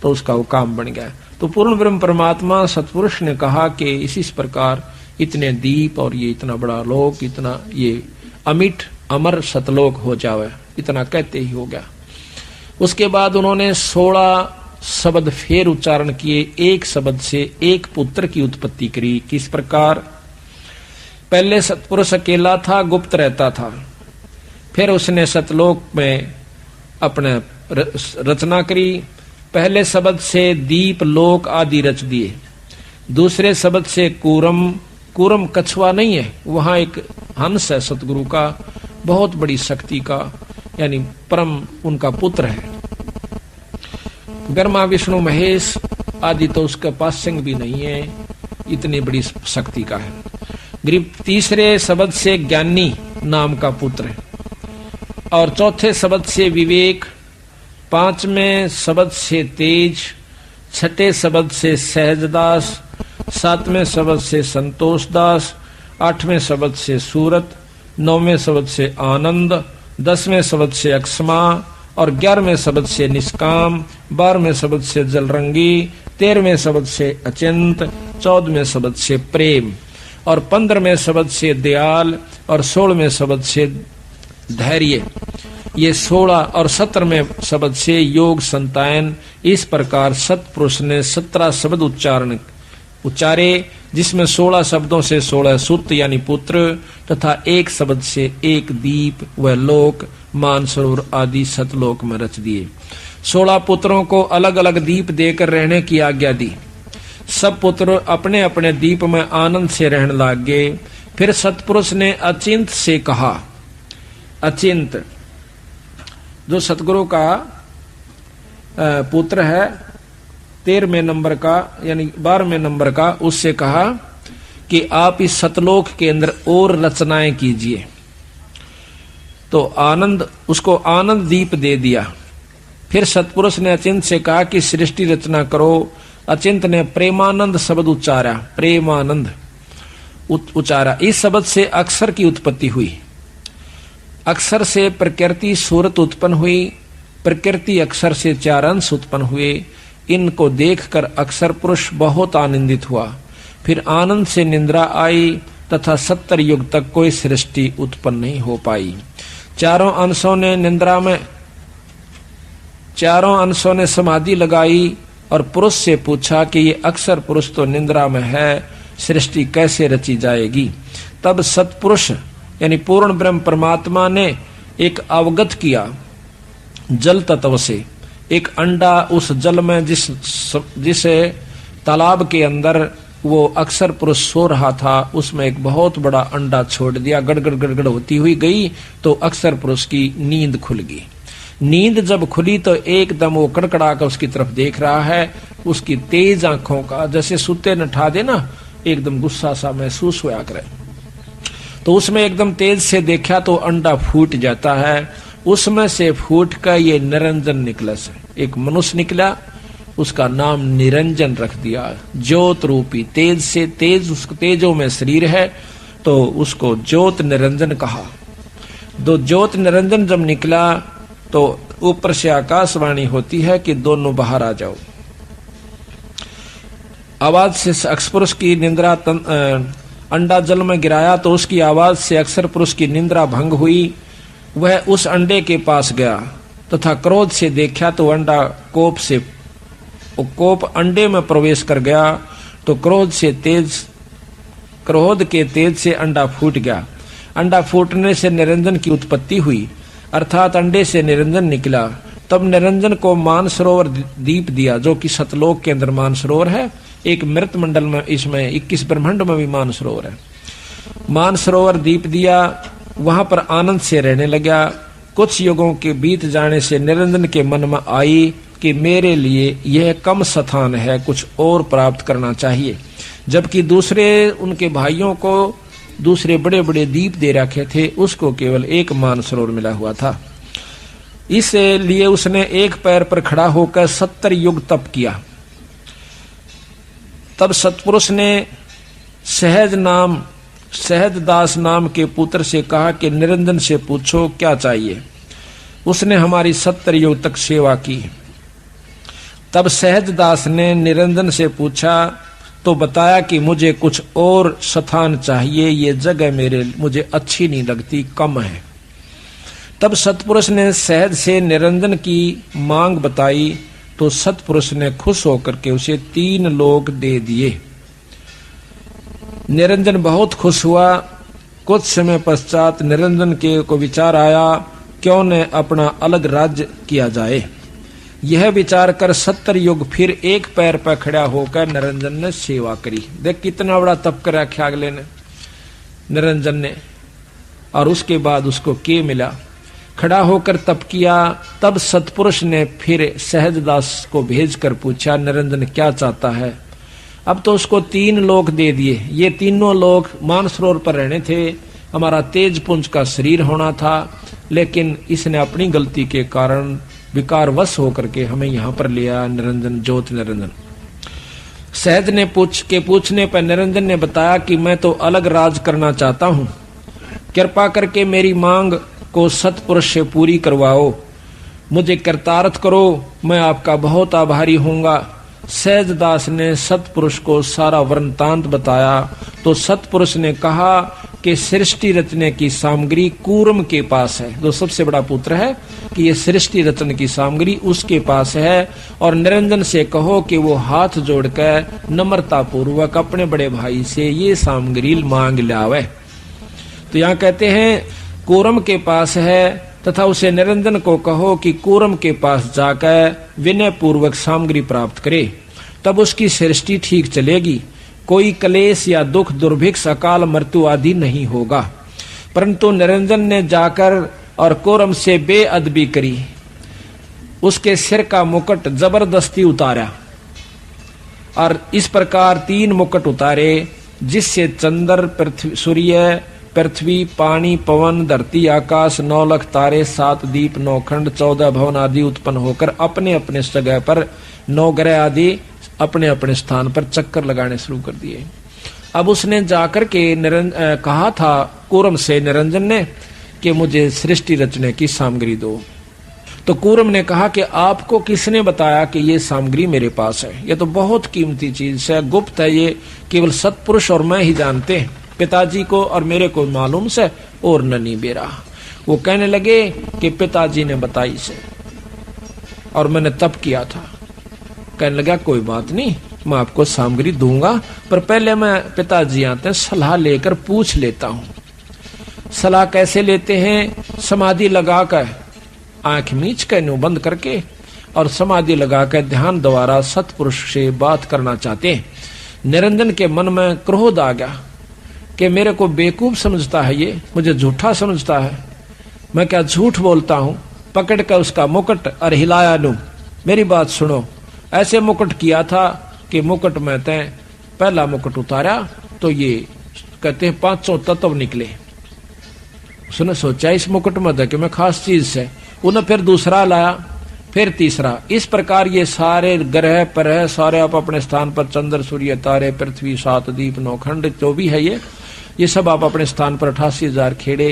Speaker 1: तो उसका वो काम बन गया। तो पूर्ण ब्रह्म परमात्मा सतपुरुष ने कहा कि इसी प्रकार इतने दीप और ये इतना बड़ा लोक, इतना ये अमिट अमर सतलोक हो जावे, इतना कहते ही हो गया। उसके बाद उन्होंने 16 शब्द फेर उच्चारण किए, एक शब्द से एक पुत्र की उत्पत्ति करी। किस प्रकार? पहले सतपुरुष अकेला था, गुप्त रहता था, फिर उसने सतलोक में अपने रचना करी। पहले शब्द से दीप लोक आदि रच दिए, दूसरे शब्द से कूरम, कूरम कछुआ नहीं है, वहां एक हंस है सतगुरु का, बहुत बड़ी शक्ति का, यानी परम उनका पुत्र है। ब्रह्मा विष्णु महेश आदि तो उसके पास सिंह भी नहीं है, इतनी बड़ी शक्ति का है। गरीब तीसरे शब्द से ज्ञानी नाम का पुत्र है, और चौथे शब्द से विवेक, पांचवें शब्द से तेज, छठे शब्द से सहजदास, सातवें शब्द से संतोषदास, आठवें शब्द से सूरत, नौवें शब्द से आनंद, 10वें शब्द से अक्षमा, और 11वें शब्द से निष्काम, 12वें शब्द से जलरंगी, 13वें शब्द से अचिंत, 14वें शब्द से प्रेम, और 15वें शब्द से दयाल, और 16वें शब्द से धैर्य। ये 16 और 17वें शब्द से योग संतायन। इस प्रकार सतपुरुष ने 17 शब्द उच्चारे, जिसमें 16 शब्दों से 16 सुत यानी पुत्र, तथा एक शब्द से एक दीप व लोक मानसरोवर आदि सतलोक में रच दिए। 16 पुत्रों को अलग अलग दीप देकर रहने की आज्ञा दी। सब पुत्र अपने अपने दीप में आनंद से रहने लग गए। फिर सतपुरुष ने अचिंत से कहा, अचिंत जो सतगुरु का पुत्र है 13वें नंबर का यानी 12वें नंबर का, उससे कहा कि आप इस सतलोक के अंदर और रचनाएं कीजिए। तो आनंद, उसको आनंद दीप दे दिया। फिर सतपुरुष ने अचिंत से कहा कि सृष्टि रचना करो। अचिंत ने प्रेमानंद शब्द उच्चारा, प्रेमानंद उच्चारा। इस शब्द से अक्षर की उत्पत्ति हुई। अक्षर से प्रकृति सूरत उत्पन्न हुई, प्रकृति अक्षर से 4 अंश उत्पन्न हुए। इनको देखकर अक्षर पुरुष बहुत आनंदित हुआ। फिर आनंद से निंद्रा आई तथा 70 युग तक कोई सृष्टि उत्पन्न नहीं हो पाई। चारों अंशों ने समाधि लगाई और पुरुष से पूछा कि ये अक्षर पुरुष तो निंद्रा में है, सृष्टि कैसे रची जाएगी। तब सतपुरुष यानी पूर्ण ब्रह्म परमात्मा ने एक अवगत किया जल तत्व से। एक अंडा उस जल में जिस तालाब के अंदर वो अक्षर पुरुष सो रहा था, उसमें एक बहुत बड़ा अंडा छोड़ दिया। गड़गड़ गड़गड़ होती हुई गई तो अक्षर पुरुष की नींद खुल गई। नींद जब खुली तो एकदम वो कड़कड़ा कर उसकी तरफ देख रहा है। उसकी तेज आंखों का जैसे सुते न ठा दे ना, एकदम गुस्सा सा महसूस हुआ करे। तो उसमें एकदम तेज से देखा तो अंडा फूट जाता है। उसमें से फूट कर ये निरंजन निकला से एक मनुष्य निकला, उसका नाम निरंजन रख दिया। ज्योत रूपी तेज से, तेज उसको तेजों में शरीर है तो उसको ज्योत निरंजन कहा। दो ज्योत निरंजन जब निकला तो ऊपर से आकाशवाणी होती है कि दोनों बाहर आ जाओ। आवाज से अक्षपुरुष की निंद्रा अंडा जल में गिराया तो उसकी आवाज से अक्षर पुरुष की निंद्रा भंग हुई। वह उस अंडे के पास गया तथा क्रोध से देखा तो अंडा कोप अंडे में प्रवेश कर गया तो क्रोध के तेज से अंडा फूट गया। अंडा फूटने से निरंजन की उत्पत्ति हुई, अर्थात अंडे से निरंजन निकला। तब निरंजन को मानसरोवर दीप दिया, जो कि सतलोक के अंदर मानसरोवर है। एक मृत मंडल में, इसमें 21 ब्रह्मांड में भी मानसरोवर है। मानसरोवर दीप दिया, वहां पर आनंद से रहने लगा। कुछ युगों के बीत जाने से निरंजन के मन में आई कि मेरे लिए यह कम स्थान है, कुछ और प्राप्त करना चाहिए। जबकि दूसरे उनके भाइयों को दूसरे बड़े बड़े दीप दे रखे थे, उसको केवल एक मानसरोवर मिला हुआ था। इसलिए उसने एक पैर पर खड़ा होकर 70 युग तप किया। तब सतपुरुष ने सहज दास नाम के पुत्र से कहा कि निरंजन से पूछो क्या चाहिए। उसने हमारी 70 युग तक सेवा की। तब सहज दास ने निरंजन से पूछा तो बताया कि मुझे कुछ और स्थान चाहिए, ये जगह मुझे अच्छी नहीं लगती, कम है। तब सतपुरुष ने सहज से निरंजन की मांग बताई तो सतपुरुष ने खुश होकर के उसे 3 लोक दे दिए। निरंजन बहुत खुश हुआ। कुछ समय पश्चात निरंजन को विचार आया क्यों न अपना अलग राज्य किया जाए। यह विचार कर 70 युग फिर एक पैर पर खड़ा होकर निरंजन ने सेवा करी। देख कितना बड़ा तप कर रखा अगले ने, निरंजन ने। और उसके बाद उसको के मिला, खड़ा होकर तप किया। तब सतपुरुष ने फिर सहजदास को भेजकर पूछा निरंजन क्या चाहता है। अब तो उसको 3 लोक दे दिए। ये तीनों लोक मानसरोवर पर रहने थे, हमारा तेज पुंज का शरीर होना था, लेकिन इसने अपनी गलती के कारण विकार वश होकर के हमें यहाँ पर लिया। निरंजन, ज्योत निरंजन। सहज ने पूछने पर निरंजन ने बताया कि मैं तो अलग राज करना चाहता हूँ, कृपा करके मेरी मांग को सतपुरुष से पूरी करवाओ, मुझे कृतार्थ करो, मैं आपका बहुत आभारी होऊंगा। सहजदास ने सतपुरुष को सारा वृत्तांत बताया तो सतपुरुष ने कहा कि सृष्टि रचने की सामग्री कूर्म के पास है, जो सबसे बड़ा पुत्र है, कि ये सृष्टि रचन की सामग्री उसके पास है। और निरंजन से कहो कि वो हाथ जोड़कर नम्रता पूर्वक अपने बड़े भाई से ये सामग्री मांग लावे। तो यहाँ कहते हैं कूर्म के पास है, तथा उसे निरंजन को कहो कि कूर्म के पास जाकर विनय पूर्वक सामग्री प्राप्त करे, तब उसकी सृष्टि ठीक चलेगी, कोई क्लेश या दुख दुर्भिक्ष अकाल मृत्यु आदि नहीं होगा। परंतु निरंजन ने जाकर और कूर्म से बेअदबी करी, उसके सिर का मुकुट जबरदस्ती उतारा और इस प्रकार 3 मुकुट उतारे, जिससे चंद्र सूर्य पृथ्वी पानी पवन धरती आकाश 9 लाख तारे 7 दीप 9 खंड 14 भवन आदि उत्पन्न होकर अपने अपने जगह पर 9 ग्रह आदि अपने अपने स्थान पर चक्कर लगाने शुरू कर दिए। अब उसने जाकर के कहा था कूर्म से निरंजन ने कि मुझे सृष्टि रचने की सामग्री दो। तो कूर्म ने कहा कि आपको किसने बताया कि ये सामग्री मेरे पास है, ये तो बहुत कीमती चीज है, गुप्त है, ये केवल सतपुरुष और मैं ही जानते हैं, पिताजी को और मेरे को मालूम से और ननी बेरा। वो कहने लगे कि पिताजी ने बताई से और मैंने तप किया था। कहने लगा कोई बात नहीं, मैं आपको सामग्री दूंगा, पर पहले मैं पिताजी आते हैं सलाह लेकर पूछ लेता हूं। सलाह कैसे लेते हैं? समाधि लगाकर आंख मीच कर न्यू बंद करके और समाधि लगाकर ध्यान द्वारा सतपुरुष से बात करना चाहते हैं। निरंजन के मन में क्रोध आ गया कि मेरे को बेवकूफ समझता है, ये मुझे झूठा समझता है, मैं क्या झूठ बोलता हूँ। पकड़ कर उसका मुकुट और हिलाया लूं, मेरी बात सुनो। ऐसे मुकुट किया था कि मुकुट में तय पहला मुकुट उतारा तो ये कहते हैं 500 तत्व निकले, उसने सोचा इस मुकुट में था कि मैं खास चीज से, उन्हें फिर दूसरा लाया, फिर तीसरा। इस प्रकार ये सारे ग्रह परह सारे आप अपने स्थान पर, चंद्र सूर्य तारे पृथ्वी 7 दीप 9 खंड जो भी है ये सब आप अपने स्थान पर 88,000 खेड़े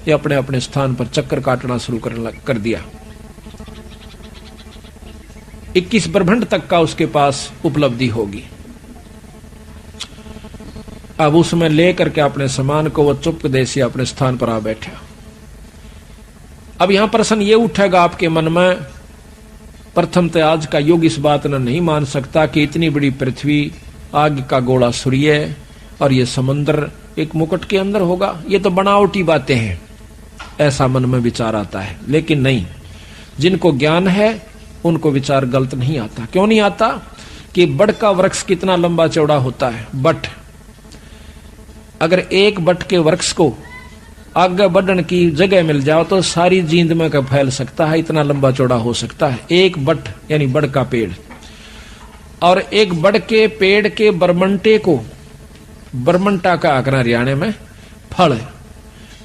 Speaker 1: ये अपने अपने स्थान पर चक्कर काटना शुरू कर दिया। 21 ब्रह्मांड तक का उसके पास उपलब्धि होगी। अब उसमें लेकर के अपने सामान को वो चुपके से अपने स्थान पर आ बैठा। अब यहां प्रश्न ये उठेगा आपके मन में, प्रथम तो आज का युग इस बात न नहीं मान सकता कि इतनी बड़ी पृथ्वी, आग का गोला सूर्य और ये समुद्र एक मुकुट के अंदर होगा, ये तो बनावटी बातें हैं, ऐसा मन में विचार आता है। लेकिन नहीं, जिनको ज्ञान है उनको विचार गलत नहीं आता। क्यों नहीं आता? कि बड़ का वृक्ष कितना लंबा चौड़ा होता है, बट अगर एक बट के वृक्ष को आगे बढ़ने की जगह मिल जाओ तो सारी जींद में का फैल सकता है, इतना लंबा चौड़ा हो सकता है एक बट, यानी बड़ का पेड़। और एक बड़ के पेड़ के बरमंटे को, बरमंटा का आकरा हरियाणा में फल है,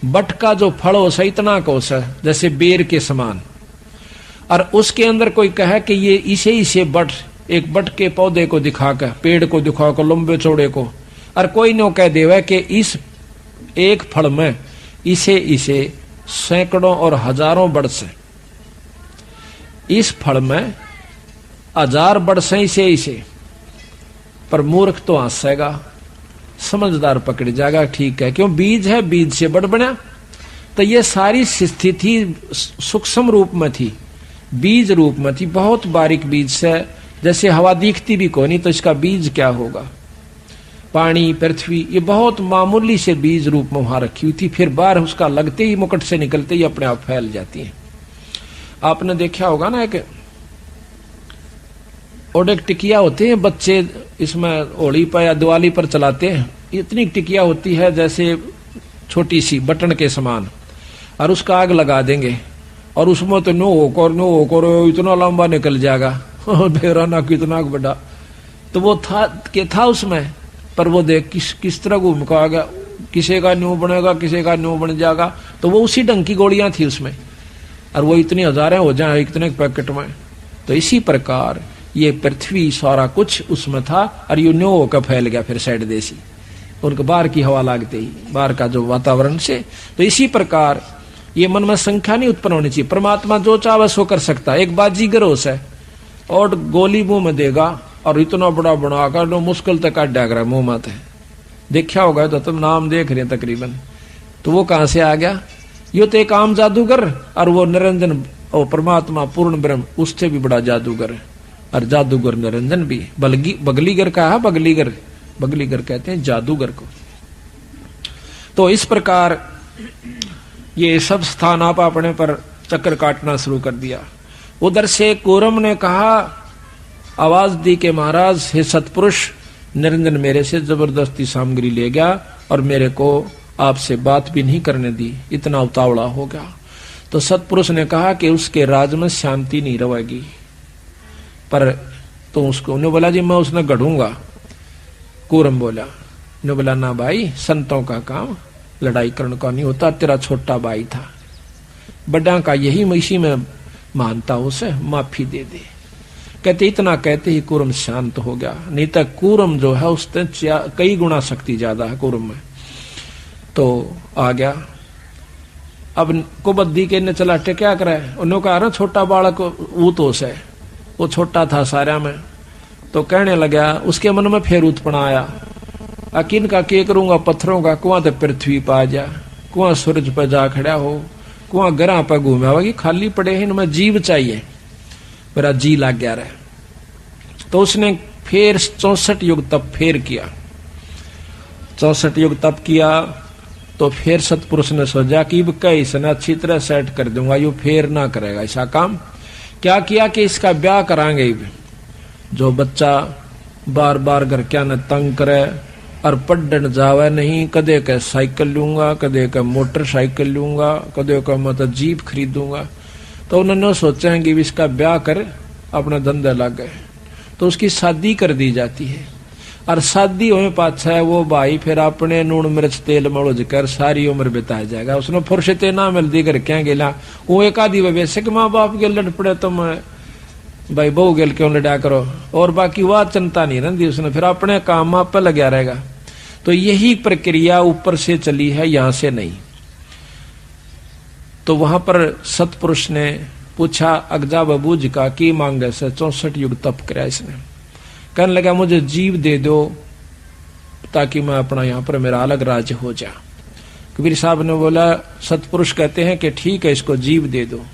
Speaker 1: बट का जो फल हो सा इतना कोस है जैसे बेर के समान, और उसके अंदर कोई कहे कि ये इसे बट, एक बट के पौधे को दिखाकर, पेड़ को दिखाकर लंबे चौड़े को, और कोई न कह देवे कि इस एक फल में इसे सैकड़ों और हजारों बर्ष, इस फल में 1000 बर्ष इसे, पर मूर्ख तो हंसेगा, समझदार पकड़ जाएगा, ठीक है क्यों, बीज है, बीज से बड़ बना। तो ये सारी स्थिति सूक्ष्म रूप में थी, बीज रूप में थी, बहुत बारीक बीज से, जैसे हवा दिखती भी कोई नहीं तो इसका बीज क्या होगा, पानी पृथ्वी ये बहुत मामूली से बीज रूप में वहां रखी हुई थी, फिर बाहर उसका लगते ही, मुकुट से निकलते ही अपने आप फैल जाती है। आपने देखा होगा ना, एक ओडेक टिकिया होते हैं बच्चे, इसमें होली पर या दिवाली पर चलाते हैं, इतनी टिकिया होती है जैसे छोटी सी बटन के समान, और उसका आग लगा देंगे और उसमें तो नो होकर इतना लंबा निकल जाएगा, बेराना कितना बड़ा, तो वो था उसमें, पर वो देख किस तरह घूम का आ गया, किसी का न्यू बनेगा, किसी का न्यू बन जाएगा, तो वो उसी ढंग की गोलियां थी उसमें, और वो इतनी हजारें हो जाए इतने पैकेट में। तो इसी प्रकार ये पृथ्वी सारा कुछ उसमें था, और यू न्यू होकर फैल गया फिर साइड देसी, उनके बाहर की हवा लागते ही, बाहर का जो वातावरण से। तो इसी प्रकार ये मन में संख्या नहीं उत्पन्न होनी चाहिए, परमात्मा जो चाहे सो कर सकता है। एक बाजीगर होश है और गोली मुंह में देगा, और इतना बड़ा बनाकर नो मुश्किल तक काट डाग रहा है मुंह में, देखा होगा तो तुम नाम देख रहे हैं तकरीबन, तो वो कहां से आ गया? यो तो एक आम जादूगर, और वो निरंजन और परमात्मा पूर्ण ब्रह्म उससे भी बड़ा जादूगर है, और जादूगर निरंजन भी। बगलीगर का है, बगलीगर कहते हैं जादूगर को। तो इस प्रकार ये सब स्थान आप अपने पर चक्कर काटना शुरू कर दिया। उधर से कूरम ने कहा, आवाज दी के महाराज हे सतपुरुष, निरंजन मेरे से जबरदस्ती सामग्री ले गया और मेरे को आपसे बात भी नहीं करने दी, इतना उतावला हो गया। तो सतपुरुष ने कहा कि उसके राज में शांति नहीं रहेगी, पर तो उसको, उन्होंने बोला जी मैं उसने गढ़ूंगा। कूरम बोला, ने बोला ना भाई, संतों का काम लड़ाई करने का नहीं होता, तेरा छोटा भाई था, बड़ा का यही इसी में मानता, उसे माफी दे दे। कहते इतना कहते ही कूरम शांत हो गया, नहीं तो कूरम जो है उससे कई गुना शक्ति ज्यादा है कूरम में। तो आ गया, अब कुबद्दी के ने चला क्या करे, उन्होंने कहा ना छोटा बालक वो तो है, वो छोटा था सारा में, तो कहने लगा, उसके मन में फिर उत्पन्न आया, अकिन का के करूंगा, पत्थरों का कुआं तो पृथ्वी पा जा, कुआं सूरज पर जा खड़ा हो, कुआं गरा पर घूमे होगी, खाली पड़े हैं, इनमें जीव चाहिए, मेरा जी लग गया रहा। तो उसने फिर 64 युग तप फेर किया, 64 युग तप किया। तो फिर सतपुरुष ने सोचा कि इसने अच्छी तरह सेट कर दूंगा, यू फेर ना करेगा ऐसा काम। क्या किया कि इसका ब्याह करांगे, जो बच्चा बार बार घर क्या न तंग करे और पढ़ने जावे नहीं, कदे का साइकिल लूंगा, कदे का मोटरसाइकिल लूंगा, कदे का मतलब जीप खरीदूंगा। तो उन्होंने सोचा कि इसका ब्याह कर अपना धंधा लग गए, तो उसकी शादी कर दी जाती है। और शादी होने पाछा है वो भाई फिर अपने नून मिर्च तेल मड़ोज कर सारी उम्र बिता जाएगा। उसने फुर्सते ना मिलती कर क्या गेला वो एक आधी वैसे कि माँ बाप के लड़ पड़े तुम भाई बहू गेल क्यों लड़ा करो, और बाकी वह चिंता नहीं रहती उसने, फिर अपने काम आप पे लगा रहेगा। तो यही प्रक्रिया ऊपर से चली है, यहां से नहीं। तो वहां पर सतपुरुष ने पूछा अगजा बबू जी का की मांगे से 64 युग तप कराया इसने। कहने लगा मुझे जीव दे दो ताकि मैं अपना यहां पर मेरा अलग राज्य हो जा। कबीर साहब ने बोला, सतपुरुष कहते हैं कि ठीक है इसको जीव दे दो।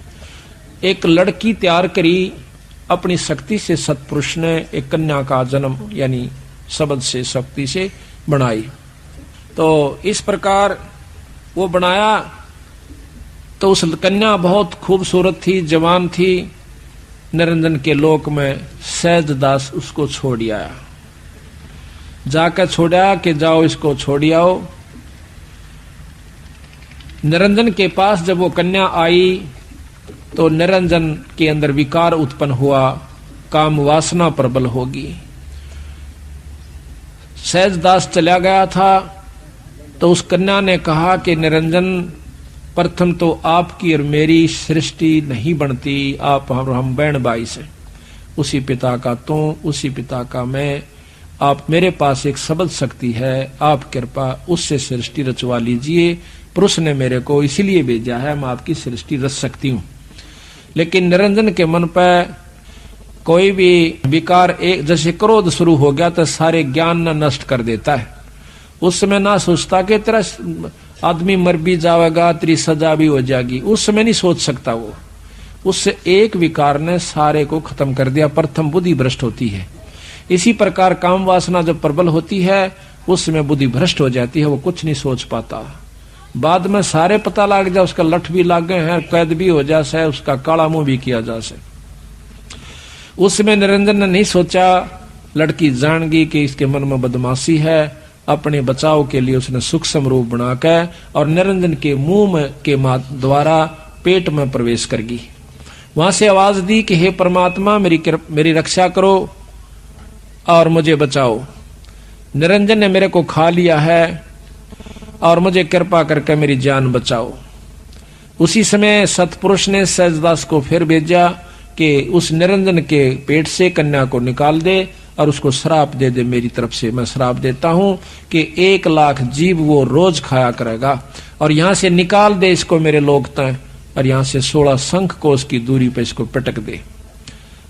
Speaker 1: एक लड़की तैयार करी अपनी शक्ति से, सतपुरुष ने एक कन्या का जन्म यानी शब्द से शक्ति से बनाई। तो इस प्रकार वो बनाया तो उस कन्या बहुत खूबसूरत थी, जवान थी। निरंजन के लोक में सहजदास उसको छोड़ आया, जाकर छोड़ा कि जाओ इसको छोड़ आओ। निरंजन के पास जब वो कन्या आई तो निरंजन के अंदर विकार उत्पन्न हुआ, काम वासना प्रबल होगी। सहजदास चला गया था तो उस कन्या ने कहा कि निरंजन प्रथम तो आपकी और मेरी सृष्टि नहीं बनती, आप हम बहन भाई से, उसी पिता का तू उसी पिता का मैं, आप मेरे पास एक शब्द शक्ति है, आप कृपा उससे सृष्टि रचवा लीजिए। पुरुष ने मेरे को इसीलिए भेजा है, मैं आपकी सृष्टि रच सकती हूं। लेकिन निरंजन के मन पर कोई भी विकार एक जैसे क्रोध शुरू हो गया तो सारे ज्ञान न नष्ट कर देता है। उस समय ना सोचता कि तेरा आदमी मर भी जाएगा, तेरी सजा भी हो जाएगी, उस समय नहीं सोच सकता वो। उससे एक विकार ने सारे को खत्म कर दिया। प्रथम बुद्धि भ्रष्ट होती है। इसी प्रकार काम वासना जब प्रबल होती है उस समय बुद्धि भ्रष्ट हो जाती है, वो कुछ नहीं सोच पाता। बाद में सारे पता लग जाए, उसका लठ भी लाग गए हैं, कैद भी हो जा से, उसका काला मुंह भी किया जा से। उस समय निरंजन ने नहीं सोचा, लड़की जान गई कि इसके मन में बदमाशी है। अपने बचाव के लिए उसने सूक्ष्म रूप बनाकर और निरंजन के मुंह में के द्वारा पेट में प्रवेश कर गई। वहां से आवाज दी कि हे परमात्मा मेरी रक्षा करो और मुझे बचाओ। निरंजन ने मेरे को खा लिया है और मुझे कृपा करके मेरी जान बचाओ। उसी समय सतपुरुष ने सहजदास को फिर भेजा कि उस निरंजन के पेट से कन्या को निकाल दे और उसको श्राप दे दे। मेरी तरफ से मैं श्राप देता हूं कि 1 लाख जीव वो रोज खाया करेगा, और यहां से निकाल दे इसको मेरे लोक तय, और यहां से 16 शंख कोस की दूरी पे इसको पटक दे।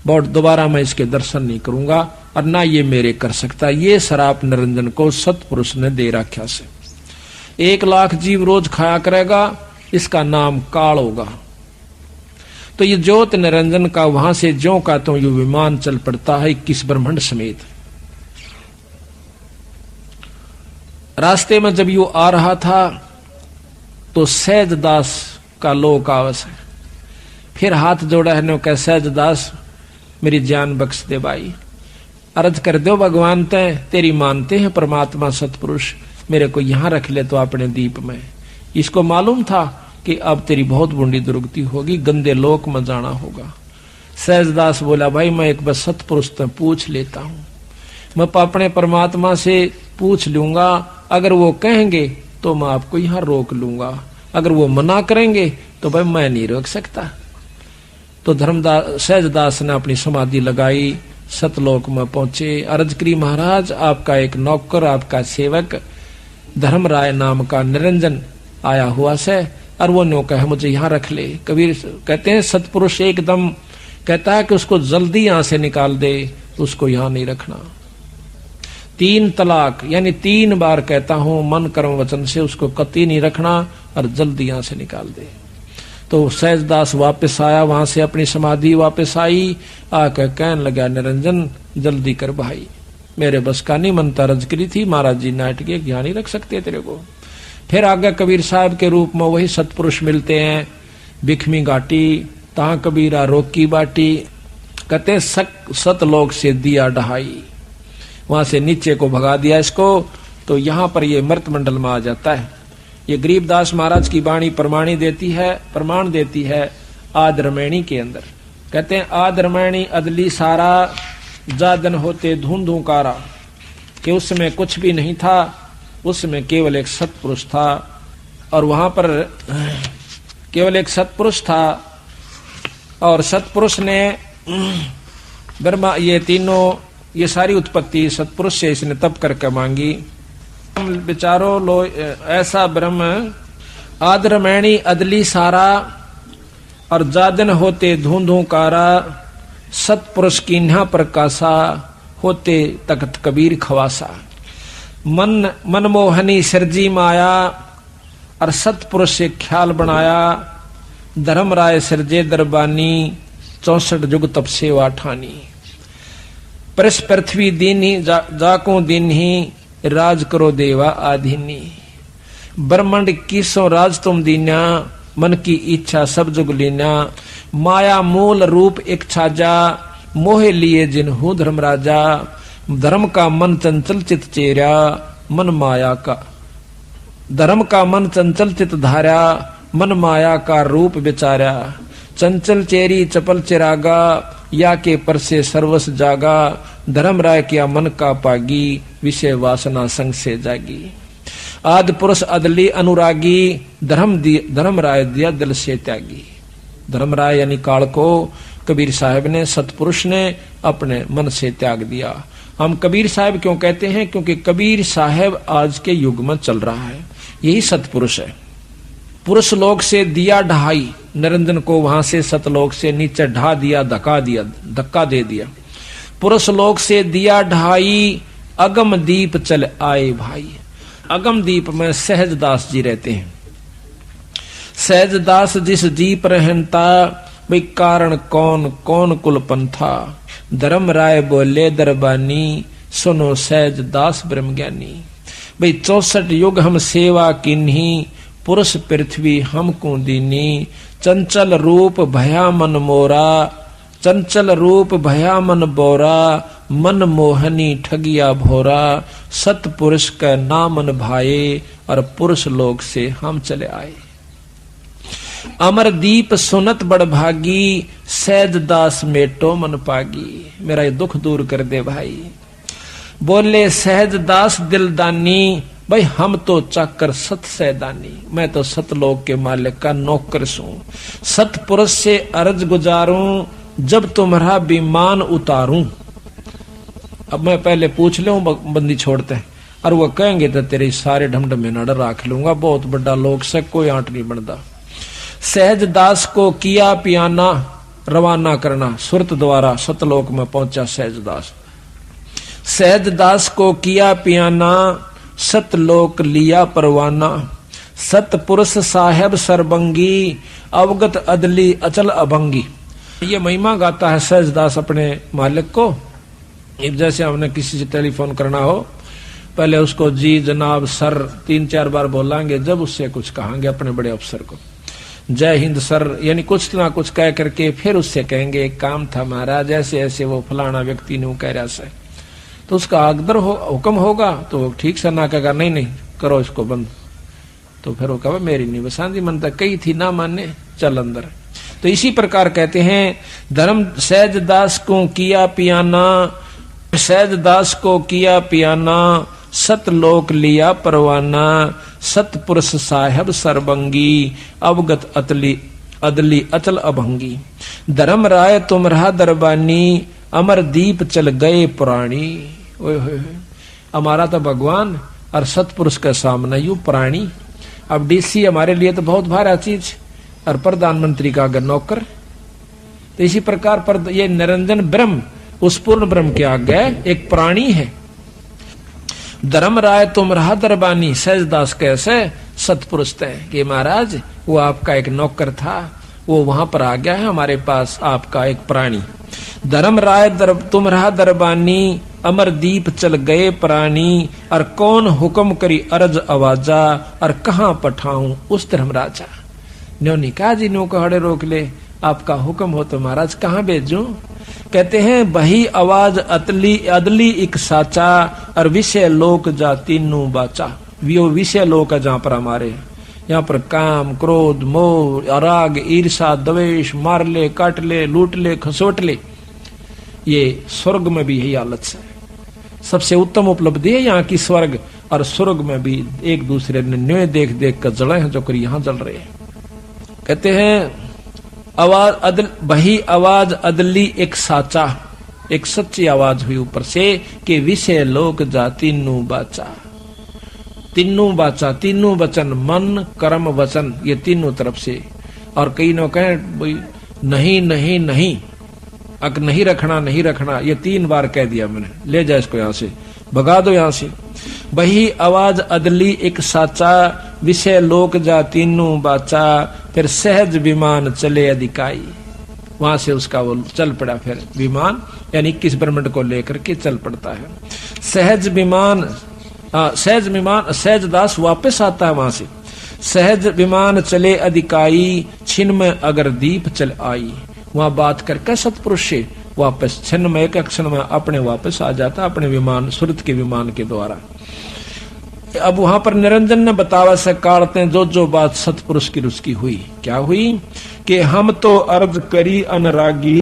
Speaker 1: बहुत दोबारा मैं इसके दर्शन नहीं करूंगा और ना ये मेरे कर सकता। ये श्राप निरंजन को सतपुरुष ने दे रखा से 1 लाख जीव रोज खाया करेगा, इसका नाम काल होगा। तो ये ज्योत निरंजन का वहां से ज्यों का तो ये विमान चल पड़ता है 21 ब्रह्मांड समेत। रास्ते में जब यू आ रहा था तो सहजदास का लोक आवस है। फिर हाथ जोड़ा है नो कह सहजदास मेरी जान बख्श दे भाई, अर्ज कर दो भगवान तेरी मानते हैं परमात्मा सतपुरुष, मेरे को यहां रख ले तो अपने दीप में। इसको मालूम था कि अब तेरी बहुत बूंदी दुर्गति होगी, गंदे लोक में जाना होगा। सहजदास बोला भाई मैं एक बार सतपुरुष से पूछ लेता हूं, मैं अपने परमात्मा से पूछ लूंगा, अगर वो कहेंगे तो मैं आपको यहां रोक लूंगा, अगर वो मना करेंगे तो भाई मैं नहीं रोक सकता। तो धर्मदास सहजदास ने अपनी समाधि लगाई, सतलोक में पहुंचे। अर्ज करी महाराज आपका एक नौकर आपका सेवक धर्मराय नाम का निरंजन आया हुआ से, और वो नौका है मुझे यहां रख ले। कबीर कहते हैं सतपुरुष एकदम कहता है कि उसको जल्दी यहां से निकाल दे, तो उसको यहां नहीं रखना। 3 तलाक यानी 3 बार कहता हूं मन कर्म वचन से उसको कतई नहीं रखना और जल्दी यहां से निकाल दे। तो सहजदास वापस आया, वहां से अपनी समाधि वापस आई, आकर कहने लगा निरंजन जल्दी कर भाई, मेरे बस का नहीं मनता। रज करी थी महाराज जी नाटक यहां नहीं रख सकते तेरे को। फिर आगे कबीर साहब के रूप में वही सतपुरुष मिलते हैं, बिखमी घाटी तहां कबीरा रोकी बाटी, कहते सतलोक से दिया डहाई, वहां से नीचे को भगा दिया इसको। तो यहां पर ये मृत मंडल में आ जाता है। ये गरीबदास महाराज की वाणी प्रमाण देती है आद रमैणी के अंदर। कहते हैं आद रमैणी अदली सारा जादन होते धूं धूं कारा, कि उस समय कुछ भी नहीं था, उस समय केवल एक सत्पुरुष था, और वहां पर केवल एक सत्पुरुष था, और सत्पुरुष ने ब्रह्मा ये तीनों ये सारी उत्पत्ति सत्पुरुष से इसने तप करके मांगी। विचारो लो ऐसा ब्रह्म आदरमैणी अदली सारा, और जादन होते धूंधूकारा, सत्पुरुष कीन्हा प्रकाशा, होते तख्त कबीर खवासा। मन मनमोहनी सरजी माया, और सत्पुरुष से ख्याल बनाया, धर्म राय सिरजे दरबानी, 64 जुग तप सेवा ठानी। परस पृथ्वी दीनी जाको दिन ही, राज करो देवा आधीनी। ब्रह्मांड कीसों राज तुम दीना, मन की इच्छा सब जुग लीना। माया मूल रूप एक छाजा, मोहे लिए जिन्हू धर्म राजा। धर्म का मन चंचल चित चेरा, मन माया का धर्म का मन चंचल चित धारा, मन माया का रूप विचारा। चंचल चेरी चपल चिरागा, या के पर से सर्वस जागा। धर्म राय किया मन का पागी, विषय वासना संग से जागी। आदि पुरुष अदली अनुरागी, धर्म राय दिया दिल से त्यागी। धर्म राय यानी काल को कबीर साहब ने, सतपुरुष ने अपने मन से त्याग दिया। हम कबीर साहब क्यों कहते हैं? क्योंकि कबीर साहब आज के युग में चल रहा है, यही सतपुरुष है। पुरुष लोक से दिया ढहाई, निरंजन को वहां से सतलोक से नीचे ढा दिया, धक्का दे दिया। पुरुष लोक से दिया ढहाई, अगम दीप चल आए भाई। अगम दीप में सहजदास जी रहते हैं। सहजदास जिस दीप रहता, भाई कारण कौन कौन कुल पंथा। धर्म राय बोले दरबानी, सुनो सहजदास ब्रह्म ज्ञानी। भाई 64 युग हम सेवा किन्ही, पुरुष पृथ्वी हमको दीनी। चंचल रूप भया मन मोरा, चंचल रूप भया मन बोरा। मन मोहनी ठगिया भोरा, सतपुरुष का नामन भाए। और पुरुष लोक से हम चले आए। अमर दीप सुनत बड़ भागी, सहजदास मेटो मन पागी। मेरा ये दुख दूर कर दे भाई। बोले सहजदास दिलदानी, भाई हम तो चाकर सत सैदानी। मैं तो सतलोक के मालिक का नौकर हूं। सतपुरुष से अर्ज गुजारूं, जब तुम्हारा विमान उतारूं। अब मैं पहले पूछ लूं, बंदी छोड़ते हैं, और वो कहेंगे तो तेरे सारे ढमढमे नड़ राख लूंगा। बहुत बड़ा लोक से कोई आंट नहीं बनता। सहजदास को किया पियाना, रवाना करना सुरत द्वारा सतलोक में पहुंचा सहजदास। सहजदास को किया पियाना, सतलोक लिया परवाना। सतपुरुष साहेब सरबंगी, अवगत अदली अचल अभंगी। ये महिमा गाता है सहजदास अपने मालिक को। जैसे हमने किसी से टेलीफोन करना हो, पहले उसको जी जनाब सर 3-4 बार बोलांगे, जब उससे कुछ कहांगे अपने बड़े अफसर को जय हिंद सर, यानी कुछ ना कुछ कह करके फिर उससे कहेंगे एक काम था महाराज, ऐसे ऐसे वो फलाना व्यक्ति ने वो कह रहा से, तो उसका आगदर हुक्म होगा तो ठीक से ना कहेगा नहीं नहीं करो इसको बंद, तो फिर वो कहा मेरी नहीं बसांदी मन तक कही थी ना माने चल अंदर। तो इसी प्रकार कहते हैं धर्म सहजदास को किया पियाना, सहजदास को किया पियाना, सतलोक लिया परवाना। सतपुरुष साहेब सरबंगी, अवगत अदली अचल अभंगी। धर्म राय तुम रहा दरबानी, अमर दीप चल गए पुराणी। हमारा तो भगवान और सतपुरुष के सामने यू प्राणी। अब डीसी हमारे लिए तो बहुत भारी चीज और प्रधानमंत्री का अगर नौकर। तो इसी प्रकार पर ये निरंजन ब्रह्म उस पूर्ण ब्रह्म के आगे एक प्राणी है। धर्म राय तुम रहा दरबानी, सहजदास कैसे सतपुरुष थे कि महाराज वो आपका एक नौकर था, वो वहां पर आ गया है हमारे पास आपका एक प्राणी। धर्म राय तुम रहा दरबानी, अमर दीप चल गए प्राणी। और कौन हुक्म करी अर्ज आवाजा, और कहाँ पठाऊं उस धर्मराजा। न्योनी कहा जी नो कहड़े रोक ले, आपका हुक्म हो तो महाराज कहाँ भेजूं। कहते हैं बही आवाज अदली एक साचा, और विषय लोक जा तीनों बाचा। वो विषय लोक है जहाँ पर हमारे यहाँ पर काम क्रोध मोह राग ईर्षा द्वेष मार ले काट ले लूट ले खसोट ले, ये स्वर्ग में भी यही हालत है। सबसे उत्तम उपलब्धि है यहाँ की। स्वर्ग और स्वर्ग में भी एक दूसरे ने न्योय देख देख कर जले हैं, जो कर यहाँ जल रहे हैं। कहते हैं आवाज अदल बही आवाज अदली एक साचा, एक सच्ची आवाज हुई ऊपर से कि विषय लोक जा तीनू बाचा। तीनों बाचा, तीनों वचन, मन कर्म वचन, ये तीनों तरफ से। और कई लोग कहें भाई नहीं नहीं नहीं, अक नहीं रखना नहीं रखना, ये 3 बार कह दिया मैंने, ले जा इसको यहां से, भगा दो यहां से। वही आवाज अदली एक साचा, विषय लोक जा तीनों बाचा, फिर सहज विमान चले अधिकाई। वहां से उसका वो चल पड़ा फिर विमान, यानी 21 ब्रह्मंड को लेकर के चल पड़ता है। सहज विमान, सहज विमान, सहज दास वापस आता है वहां से। सहज विमान चले अधिकाई, छिन्न में अगर दीप चल आई। वहां बात करके सतपुरुष से वापस छिन्न में एक क्षण में अपने वापस आ जाता, अपने विमान, सुरत के विमान के द्वारा। अब वहां पर निरंजन ने बतावा से काढ़ते हैं जो बात सतपुरुष की रुचि हुई। क्या हुई कि हम तो अर्ज करी अनरागी,